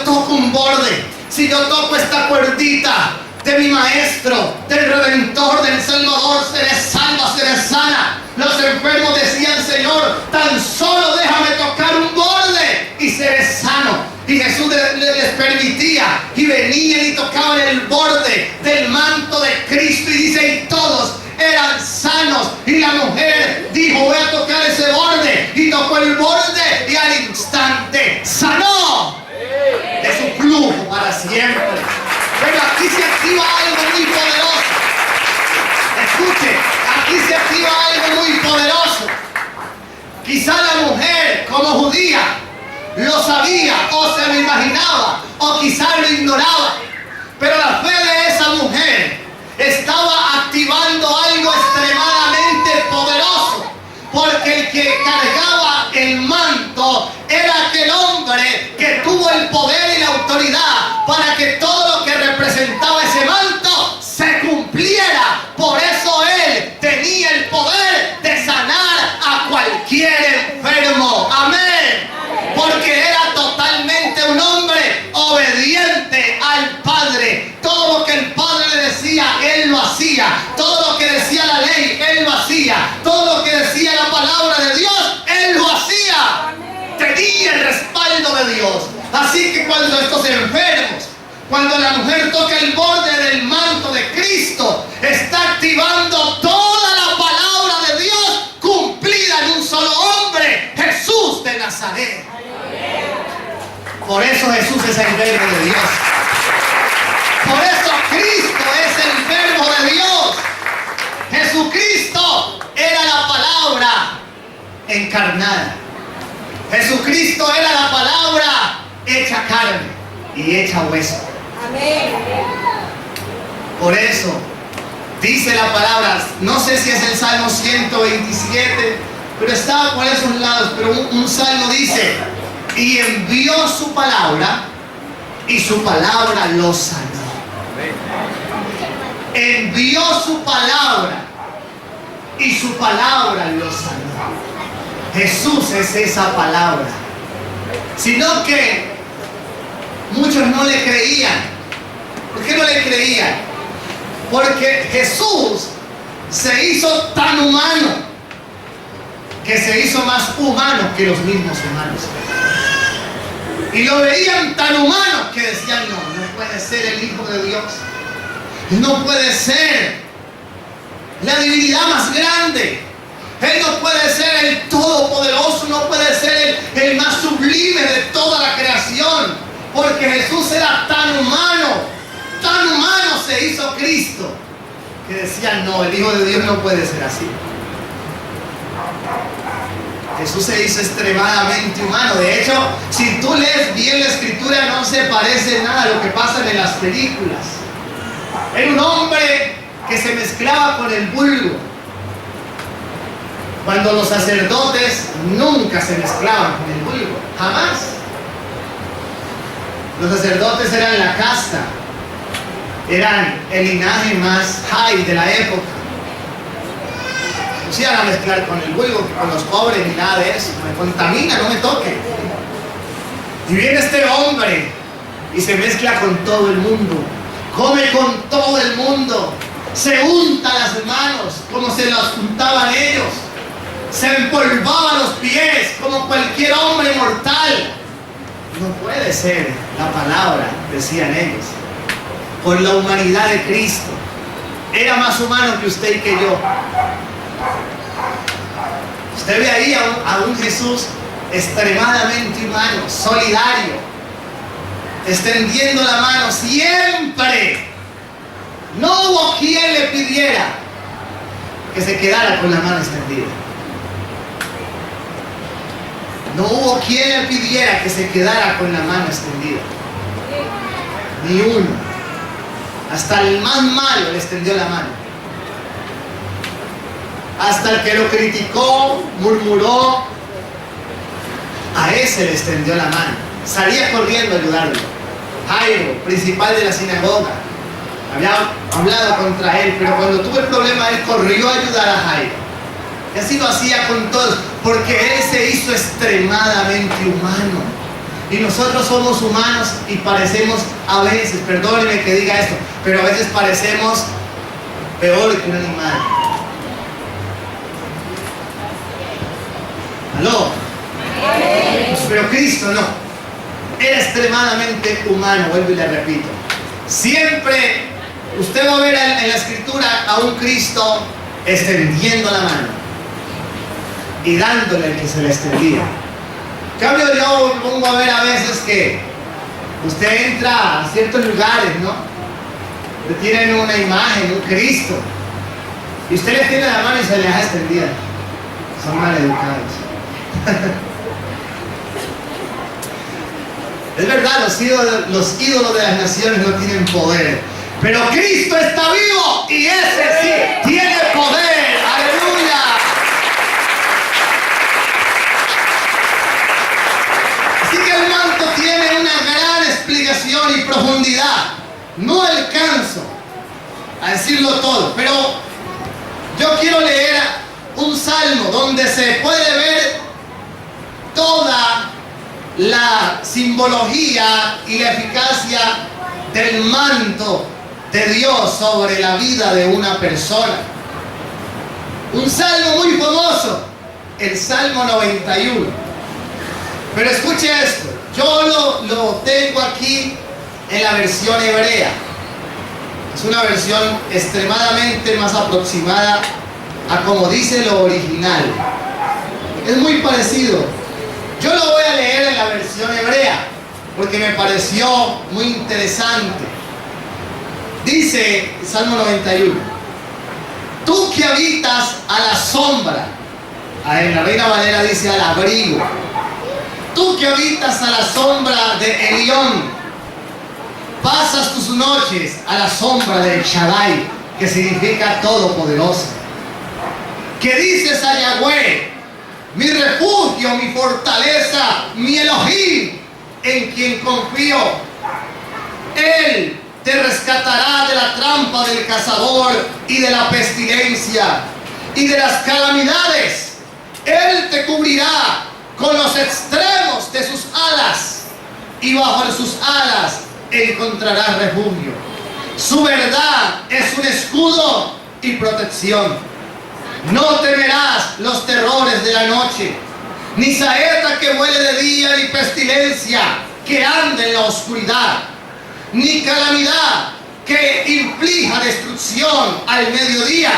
toco un borde, si yo toco esta cuerdita de mi maestro, del Redentor, del Salvador, seré salva, seré sana. Los enfermos decían: Señor, tan solo déjame tocar un borde y seré sano. Y Jesús les permitía, y venían y tocaban el borde del manto de Cristo, y dice: y todos eran sanos. Y la mujer dijo: voy a tocar ese borde, y tocó el borde, y al instante sanó de su flujo para siempre. Pero aquí se activa algo muy poderoso. Escuche, aquí se activa algo muy poderoso. Quizá la mujer, como judía, lo sabía, o se lo imaginaba, o quizá lo ignoraba, pero la fe de esa mujer estaba activando algo extremadamente poderoso. Porque el que cargaba el manto era aquel hombre que tuvo el poder y la autoridad para que todo lo que representaba ese manto se cumpliera. Por eso él tenía el poder de sanar a cualquier enfermo. Amén. Porque era totalmente un hombre obediente al Padre. Todo lo que el Padre le decía, él lo hacía. Todo lo que decía la ley, él lo hacía. Todo lo que decía la palabra de Dios, él lo hacía. Tenía el respaldo de Dios. Así que cuando estos enfermos, cuando la mujer toca el borde del manto de Cristo, está activando toda la palabra de Dios cumplida en un solo hombre, Jesús de Nazaret. Por eso Jesús es el verbo de Dios. Por eso Cristo es el verbo de Dios. Jesucristo era la palabra encarnada. Jesucristo era la palabra hecha carne y hecha hueso. Amén. Por eso dice la palabra, no sé si es el Salmo 127, pero estaba por esos lados, pero un salmo dice, y envió su palabra y su palabra lo sanó. Envió su palabra y su palabra lo sanó. Jesús es esa palabra. Sino que muchos no le creían. ¿Por qué no le creían? Porque Jesús se hizo tan humano que se hizo más humano que los mismos humanos. Y lo veían tan humano que decían, no puede ser el Hijo de Dios. No puede ser la divinidad más grande. Él no puede ser el todopoderoso, no puede ser el más sublime de toda la creación. Porque Jesús era tan humano se hizo Cristo, que decían, no, el Hijo de Dios no puede ser así. Jesús se hizo extremadamente humano. De hecho, si tú lees bien la escritura, no se parece nada a lo que pasa en las películas. Era un hombre que se mezclaba con el vulgo. Cuando los sacerdotes nunca se mezclaban con el vulgo, jamás. Los sacerdotes eran la casta, eran el linaje más high de la época. No se iban a mezclar con el vulgo, con los pobres ni nada de eso. Me contamina, no me toque. Y viene este hombre y se mezcla con todo el mundo, come con todo el mundo, se unta las manos como se las untaban ellos, se empolvaba los pies como cualquier hombre mortal. No puede ser la palabra, decían ellos. Por la humanidad de Cristo, era más humano que usted y que yo. Usted ve ahí a un Jesús extremadamente humano, solidario, extendiendo la mano siempre. No hubo quien le pidiera que se quedara con la mano extendida. No hubo quien le pidiera que se quedara con la mano extendida. Ni uno. Hasta el más malo le extendió la mano. Hasta el que lo criticó, murmuró, a ese le extendió la mano. Salía corriendo a ayudarlo. Jairo, principal de la sinagoga, había hablado contra él, pero cuando tuvo el problema, él corrió a ayudar a Jairo. Y así lo hacía con todos, porque él se hizo extremadamente humano. Y nosotros somos humanos y parecemos a veces, perdónenme que diga esto, pero a veces parecemos peor que un animal. ¿Aló? Pero Cristo no. Era extremadamente humano, vuelvo y le repito. Siempre usted va a ver en la escritura a un Cristo extendiendo la mano y dándole el que se le extendía. En cambio, yo pongo a ver a veces que usted entra a ciertos lugares, ¿no? Que tienen una imagen, un Cristo, y usted le tiene la mano y se le deja extendida. Son mal educados. Es verdad, los ídolos de las naciones no tienen poder, Pero Cristo está vivo y ese sí tiene poder. ¡Aleluya! Así que el manto tiene una gran explicación y profundidad. No alcanzo a decirlo todo, pero yo quiero leer un salmo donde se puede ver toda la simbología y la eficacia del manto de Dios sobre la vida de una persona. Un salmo muy famoso, el Salmo 91. Pero escuche esto, yo lo tengo aquí en la versión hebrea. Es una versión extremadamente más aproximada a como dice lo original. Es muy parecido. Yo lo voy a leer en la versión hebrea porque me pareció muy interesante. Dice Salmo 91: tú que habitas a la sombra, en la Reina Valera dice al abrigo, tú que habitas a la sombra de Elión, pasas tus noches a la sombra de Shaddai, que significa todopoderoso. Que dices a Yahweh, mi refugio, mi fortaleza, mi Elohim, en quien confío. Él te rescatará de la trampa del cazador y de la pestilencia y de las calamidades. Él te cubrirá con los extremos de sus alas y bajo sus alas encontrarás refugio. Su verdad es un escudo y protección. No temerás los terrores de la noche, ni saeta que vuele de día, ni pestilencia que ande en la oscuridad, ni calamidad que inflija destrucción al mediodía.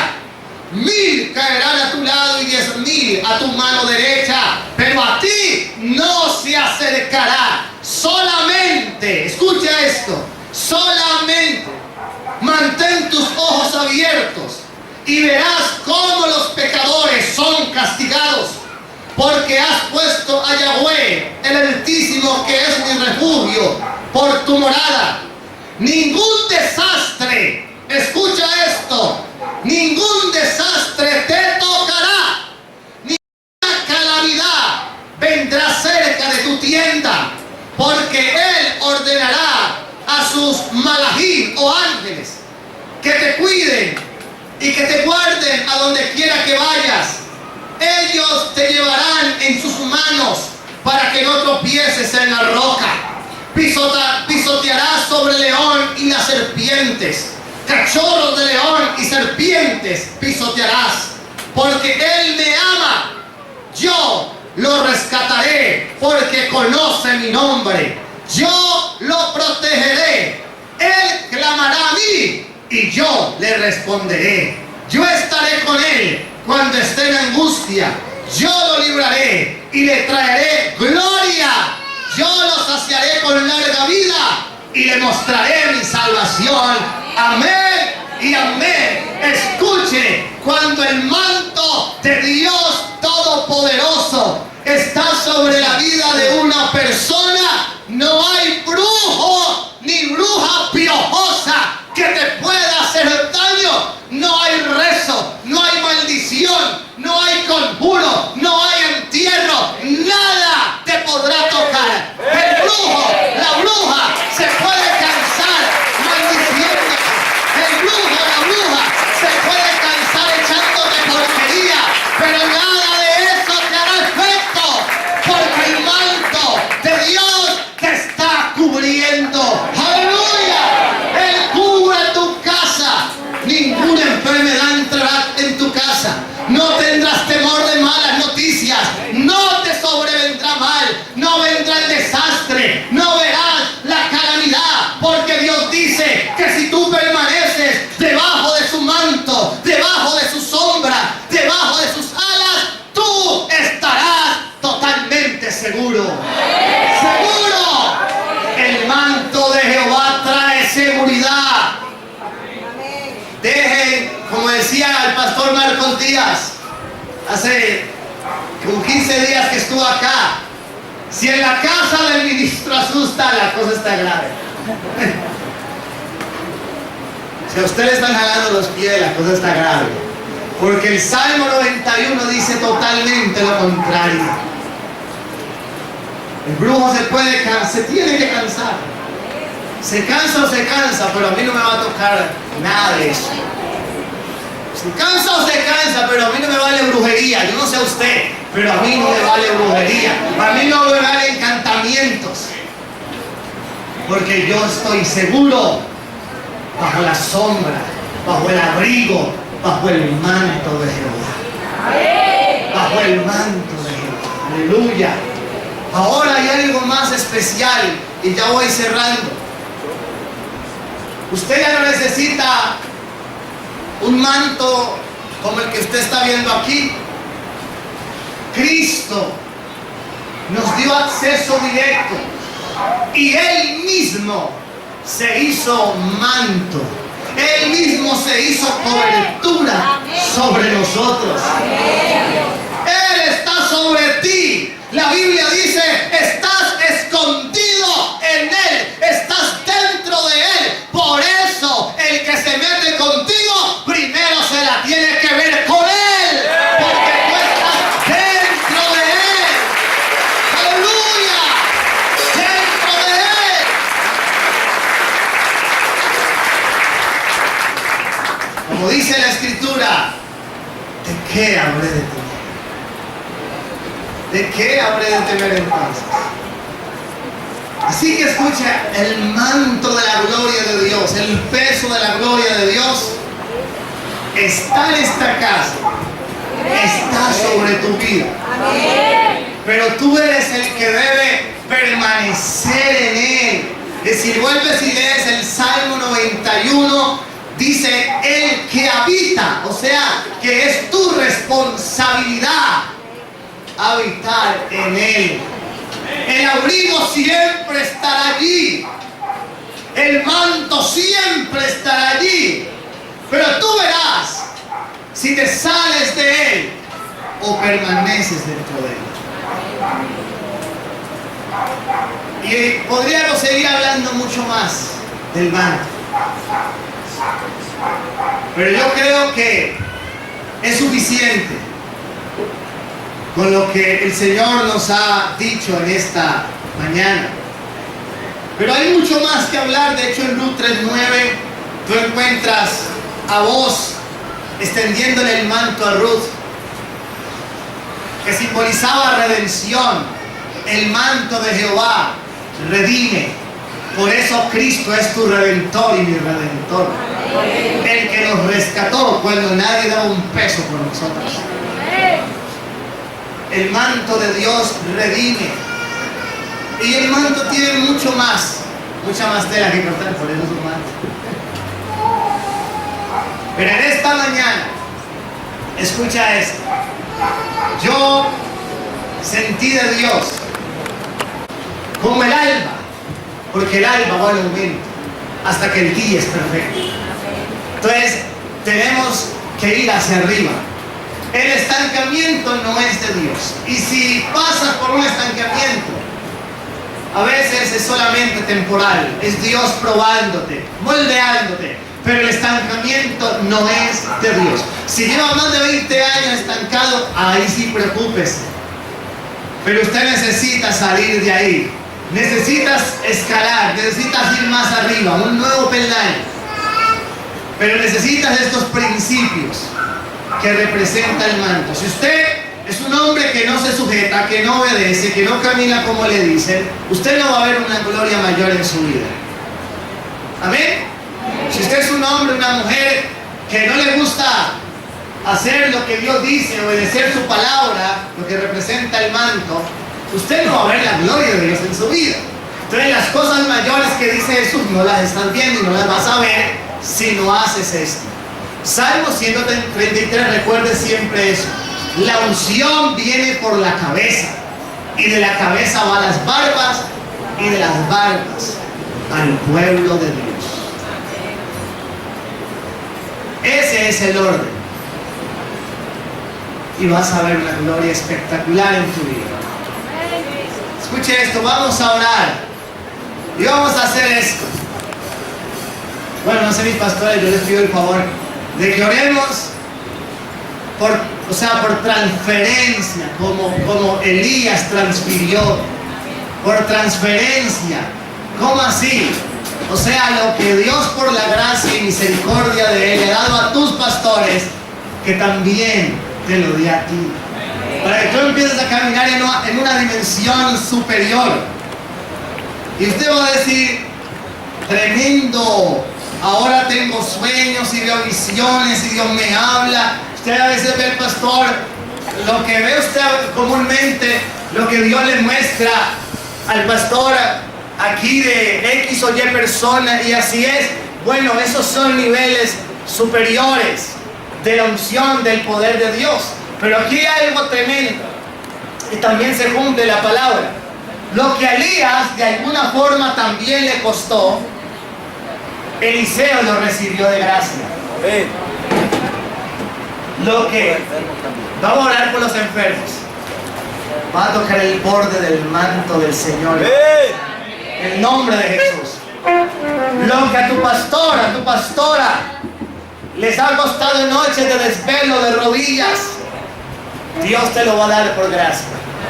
1000 caerán a tu lado y 10.000 a tu mano derecha, pero a ti no se acercará. Solamente, escucha esto, solamente mantén tus ojos abiertos y verás cómo los pecadores son castigados, porque has puesto a Yahweh, el Altísimo, que es mi refugio, por tu morada. Ningún desastre, escucha esto, ningún desastre te tocará, ninguna calamidad vendrá cerca de tu tienda, porque Él ordenará a sus malajim o ángeles que te cuiden y que te guarden a donde quiera que vayas. Ellos te llevarán en sus manos para que no tropieces en la roca. Pisotearás sobre el león y las serpientes. Cachorros de león y serpientes pisotearás. Porque Él me ama. Yo lo rescataré porque conoce mi nombre. Yo lo protegeré. Él clamará a mí y yo le responderé. Yo estaré con él cuando esté en angustia. Yo lo libraré y le traeré gloria. Yo lo saciaré con larga vida y le mostraré mi salvación. Amén y amén. Escuche, cuando el manto de Dios Todopoderoso está sobre la vida de una persona, no hay brujo ni bruja piojosa que te pueda hacer daño. No hay rezo, no hay maldición, no hay conjuro, no hay entierro, nada te podrá tocar. El brujo, la bruja se puede cansar maldiciendo. El brujo, la bruja se puede cansar echándote porquería, pero nada de eso te hará efecto, porque el manto de Dios te está cubriendo. ¡Aleluya! Él cubre tu casa. Ninguna enfermedad entrará en tu casa. No tendrás temor de malas noticias. No te sobrevendrá mal. No vendrá el desastre. No verás la calamidad. Porque Dios dice que si tú permaneces debajo de su manto, debajo de su sombra, debajo de sus alas, tú estarás totalmente seguro. ¡Seguro! El manto de Jehová trae seguridad. Dejen, como decía el pastor Marcos Díaz, hace como 15 días que estuvo acá, si en la casa del ministro asusta, la cosa está grave. Si a usted le están jalando los pies, la cosa está grave. Porque el Salmo 91 dice totalmente lo contrario. El brujo se tiene que cansar. Se cansa o se cansa, pero a mí no me va a tocar nada de eso. Se cansa o se cansa, pero a mí no me vale brujería. Yo no sé a usted, pero a mí no me vale brujería. A mí no me vale encantamientos. Porque yo estoy seguro bajo la sombra, bajo el abrigo, bajo el manto de Jehová. Bajo el manto de Jehová. Aleluya. Ahora hay algo más especial y ya voy cerrando. Usted ya no necesita un manto como el que usted está viendo aquí. Cristo nos dio acceso directo y Él mismo se hizo manto. Él mismo se hizo cobertura sobre nosotros. Él está sobre ti. La Biblia dice, estás escondido en Él, estás dentro de Él. Por eso el que se mete contigo, primero se la tiene que ver con Él, porque tú estás dentro de Él. ¡Aleluya! Dentro de Él. Como dice la Escritura, ¿de qué habré de temer? ¿De qué habré de temer entonces? Así que escucha, el manto de la gloria de Dios, el peso de la gloria de Dios está en esta casa, está sobre tu vida. Pero tú eres el que debe permanecer en Él. Y si vuelves y lees el Salmo 91, dice el que habita, o sea, que es tu responsabilidad habitar en Él. El abrigo siempre estará allí. El manto siempre estará allí. Pero tú verás si te sales de Él o permaneces dentro de Él. Y podríamos seguir hablando mucho más del manto. Pero yo creo que es suficiente con lo que el Señor nos ha dicho en esta mañana. Pero hay mucho más que hablar. De hecho, en Ruth 3:9 tú encuentras a Boaz extendiéndole el manto a Ruth, que simbolizaba redención. El manto de Jehová redime. Por eso Cristo es tu redentor y mi redentor. El que nos rescató cuando nadie daba un peso por nosotros. El manto de Dios redime. Y el manto tiene mucha más tela que cortar, por eso es un manto. Pero en esta mañana, escucha esto. Yo sentí de Dios como el alba, porque el alba va en aumento hasta que el día es perfecto. Entonces tenemos que ir hacia arriba. El estancamiento no es de Dios. Y si pasas por un estancamiento, a veces es solamente temporal. Es Dios probándote, moldeándote. Pero el estancamiento no es de Dios. Si lleva más de 20 años estancado, ahí sí preocúpese. Pero usted necesita salir de ahí. Necesitas escalar, necesitas ir más arriba, un nuevo peldaño. Pero necesitas estos principios que representa el manto. Si usted es un hombre que no se sujeta, que no obedece, que no camina como le dicen, usted no va a ver una gloria mayor en su vida. Amén. Si usted es un hombre, una mujer que no le gusta hacer lo que Dios dice, obedecer su palabra, lo que representa el manto, usted no va a ver la gloria de Dios en su vida. Entonces las cosas mayores que dice Jesús no las estás viendo y no las vas a ver si no haces esto. Salmo 133, recuerde siempre eso. La unción viene por la cabeza, y de la cabeza va a las barbas, y de las barbas al pueblo de Dios. Ese es el orden. Y vas a ver una gloria espectacular en tu vida. Escuche esto, vamos a orar y vamos a hacer esto. bueno, no sé mis pastores, yo les pido el favor de que oremos por transferencia, como Elías transfirió, por transferencia. ¿Cómo así? O sea, lo que Dios por la gracia y misericordia de Él le ha dado a tus pastores, que también te lo di a ti. Para que tú empieces a caminar en una dimensión superior. Y usted va a decir, tremendo, ahora tengo sueños y veo visiones y Dios me habla. Usted a veces ve al pastor, lo que ve usted comúnmente, lo que Dios le muestra al pastor aquí de X o Y persona, y así es. Bueno, esos son niveles superiores de la unción, del poder de Dios. Pero aquí hay algo tremendo, y también se cumple la palabra. Lo que a Elías de alguna forma también le costó, Eliseo lo recibió de gracia. Lo que vamos a orar por los enfermos, va a tocar el borde del manto del Señor en el nombre de Jesús. Lo que a tu pastor, a tu pastora les ha costado noches de desvelo, de rodillas, Dios te lo va a dar por gracia.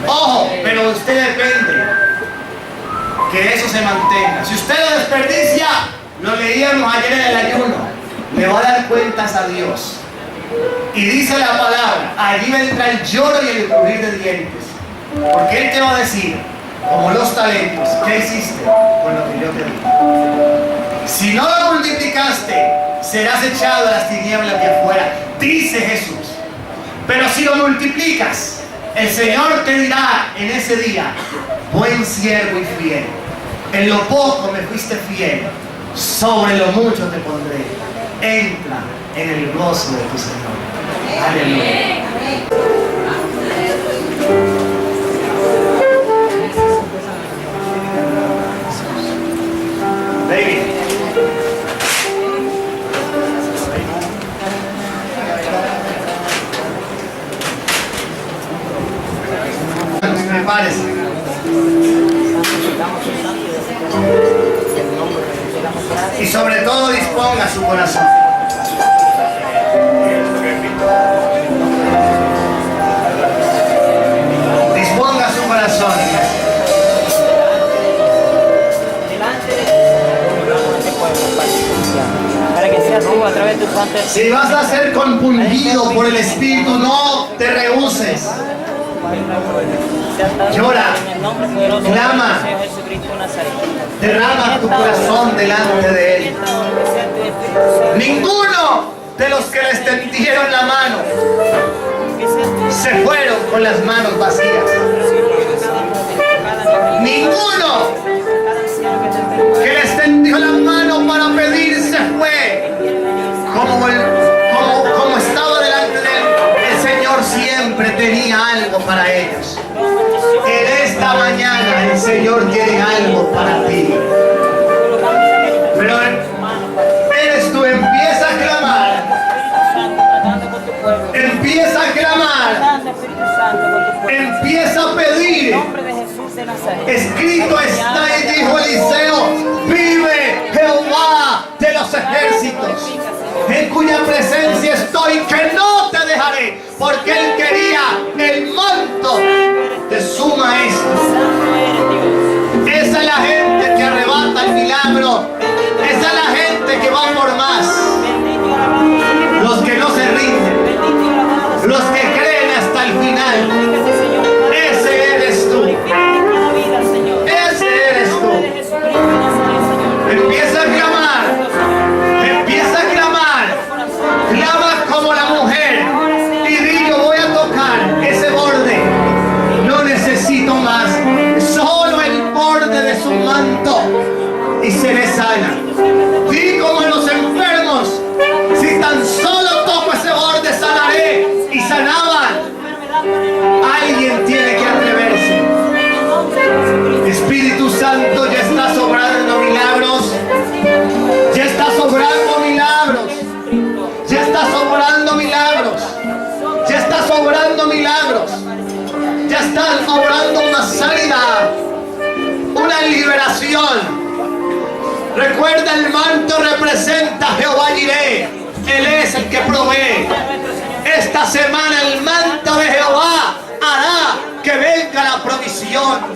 Ojo, pero usted depende que eso se mantenga. Si usted lo desperdicia, lo leíamos ayer en el ayuno, le va a dar cuentas a Dios. Y dice la palabra, allí vendrá el lloro y el crujir de dientes, porque Él te va a decir, como los talentos, ¿qué hiciste con lo que yo te di? Si no lo multiplicaste, serás echado a las tinieblas de afuera, dice Jesús. Pero si lo multiplicas, el Señor te dirá en ese día, buen siervo y fiel, en lo poco me fuiste fiel, sobre lo mucho te pondré. Entra en el gozo de tu Señor. Aleluya. Baby. Prepárese. Y sobre todo disponga su corazón. Disponga su corazón. Para que seas tú a través de tu santo Espíritu. Si vas a ser compungido por el Espíritu, no te rehuses. Llora, clama, derrama tu corazón delante de Él. Ninguno de los que le extendieron la mano se fueron con las manos vacías. Ninguno que le extendió la mano para pedir se fue. Como estaba delante de Él, el Señor siempre tenía algo para ellos. En esta mañana el Señor tiene algo para ti. Pero eres tú, empieza a clamar. Empieza a clamar. Empieza a pedir. Escrito está, y dijo Eliseo, vive Jehová de los ejércitos, en cuya presencia estoy, que no te dejaré, porque él quería el manto de su maestro. Esa es la gente que arrebata el milagro. Esa es la gente que va por más. Los que no se rinden, los que creen hasta el final. Ese eres tú. Ese eres tú. Empieza a clamar. Empieza a clamar. Clama como la mujer. Y di, yo voy a tocar ese borde. No necesito más. Solo el borde de su manto. Y seré sana. Di como los enfermos. Si tan solo toco ese borde, sanaré. Y sanaban. Alguien tiene que atreverse. Espíritu Santo, ya está sobrando milagros. Ya está sobrando milagros. Ya está sobrando milagros. Ya está sobrando milagros. Ya está sobrando una sanidad, una liberación. Recuerda, el manto representa a Jehová Jireh. Él es el que provee. Esta semana el manto de Jehová hará que venga la provisión.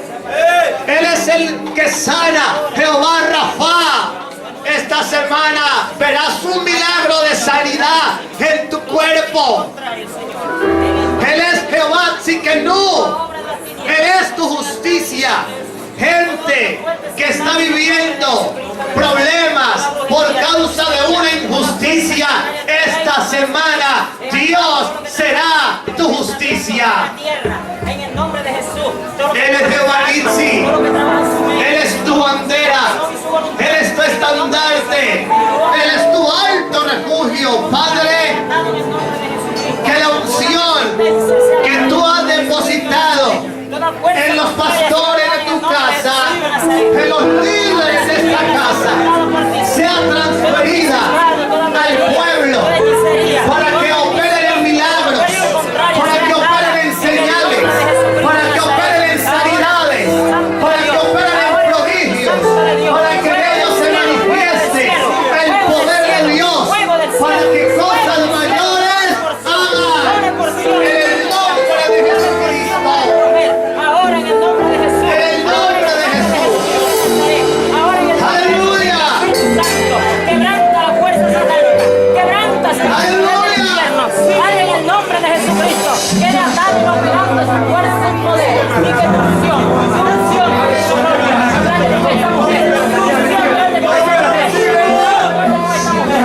Él es el que sana, Jehová Rafa. Esta semana verás un milagro de sanidad en tu cuerpo. Él es Jehová Tsidkenu. Él es tu justicia. Gente que está viviendo problemas por causa de una injusticia, esta semana Dios será tu justicia. En el nombre de Jesús. Él es Jehová Nitsi. Él es tu bandera. Él es tu estandarte. Él es tu alto refugio. Padre, que la unción que tú has depositado en los pastores de tu casa, en los líderes de esta casa, sea transferida al pueblo para que operen en milagros, para que operen en señales, para que operen en sanidades, para que operen en prodigios, para que en ellos se manifieste el poder de Dios, para que cosas mayores hagan en el nombre de Jesucristo. Ahora en el nombre de Jesús. En el nombre de Jesús. Ahora en el nombre de Aleluya. Santo. Quebranta la fuerza satánica. Quebranta Aleluya. el infierno. Padre, en el nombre de Jesucristo. Que le atado y operando esa fuerza y poder. Y que tu unción, tu unción, tu gloria. Grande como esta mujer. Tu unción grande como esta mujer. Grande como esta mujer.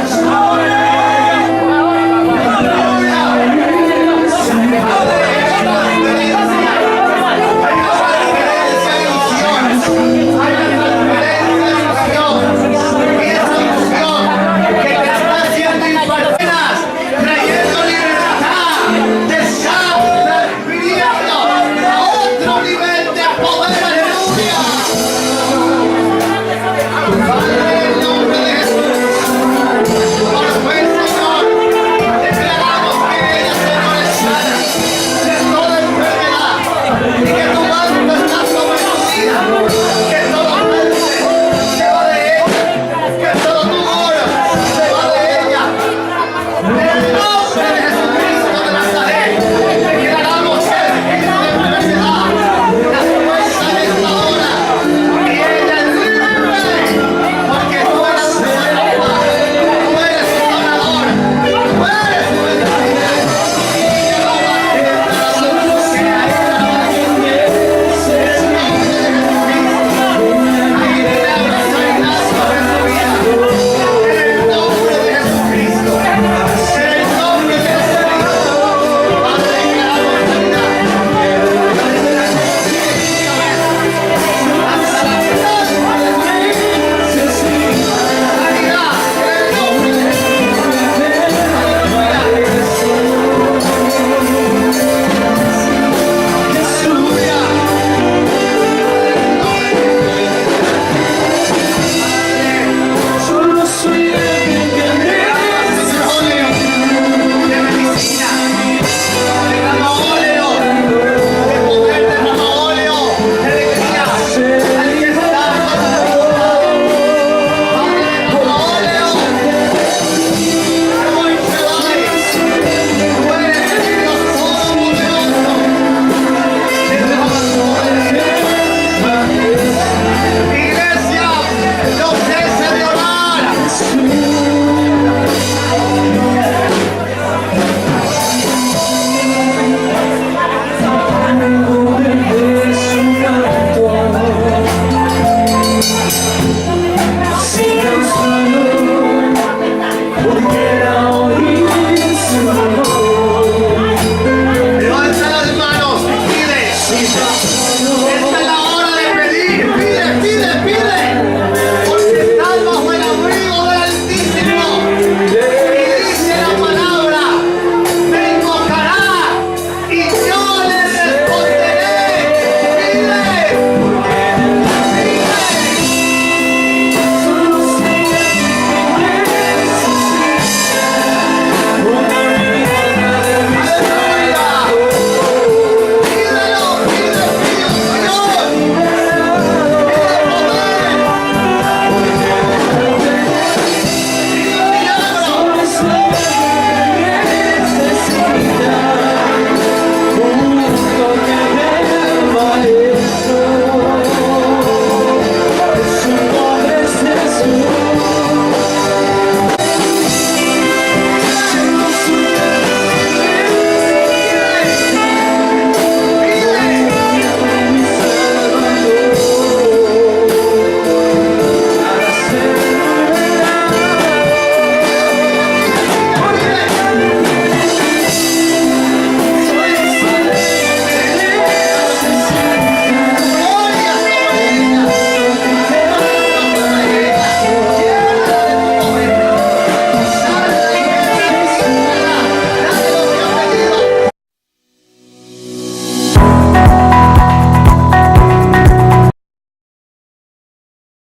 Aleluya.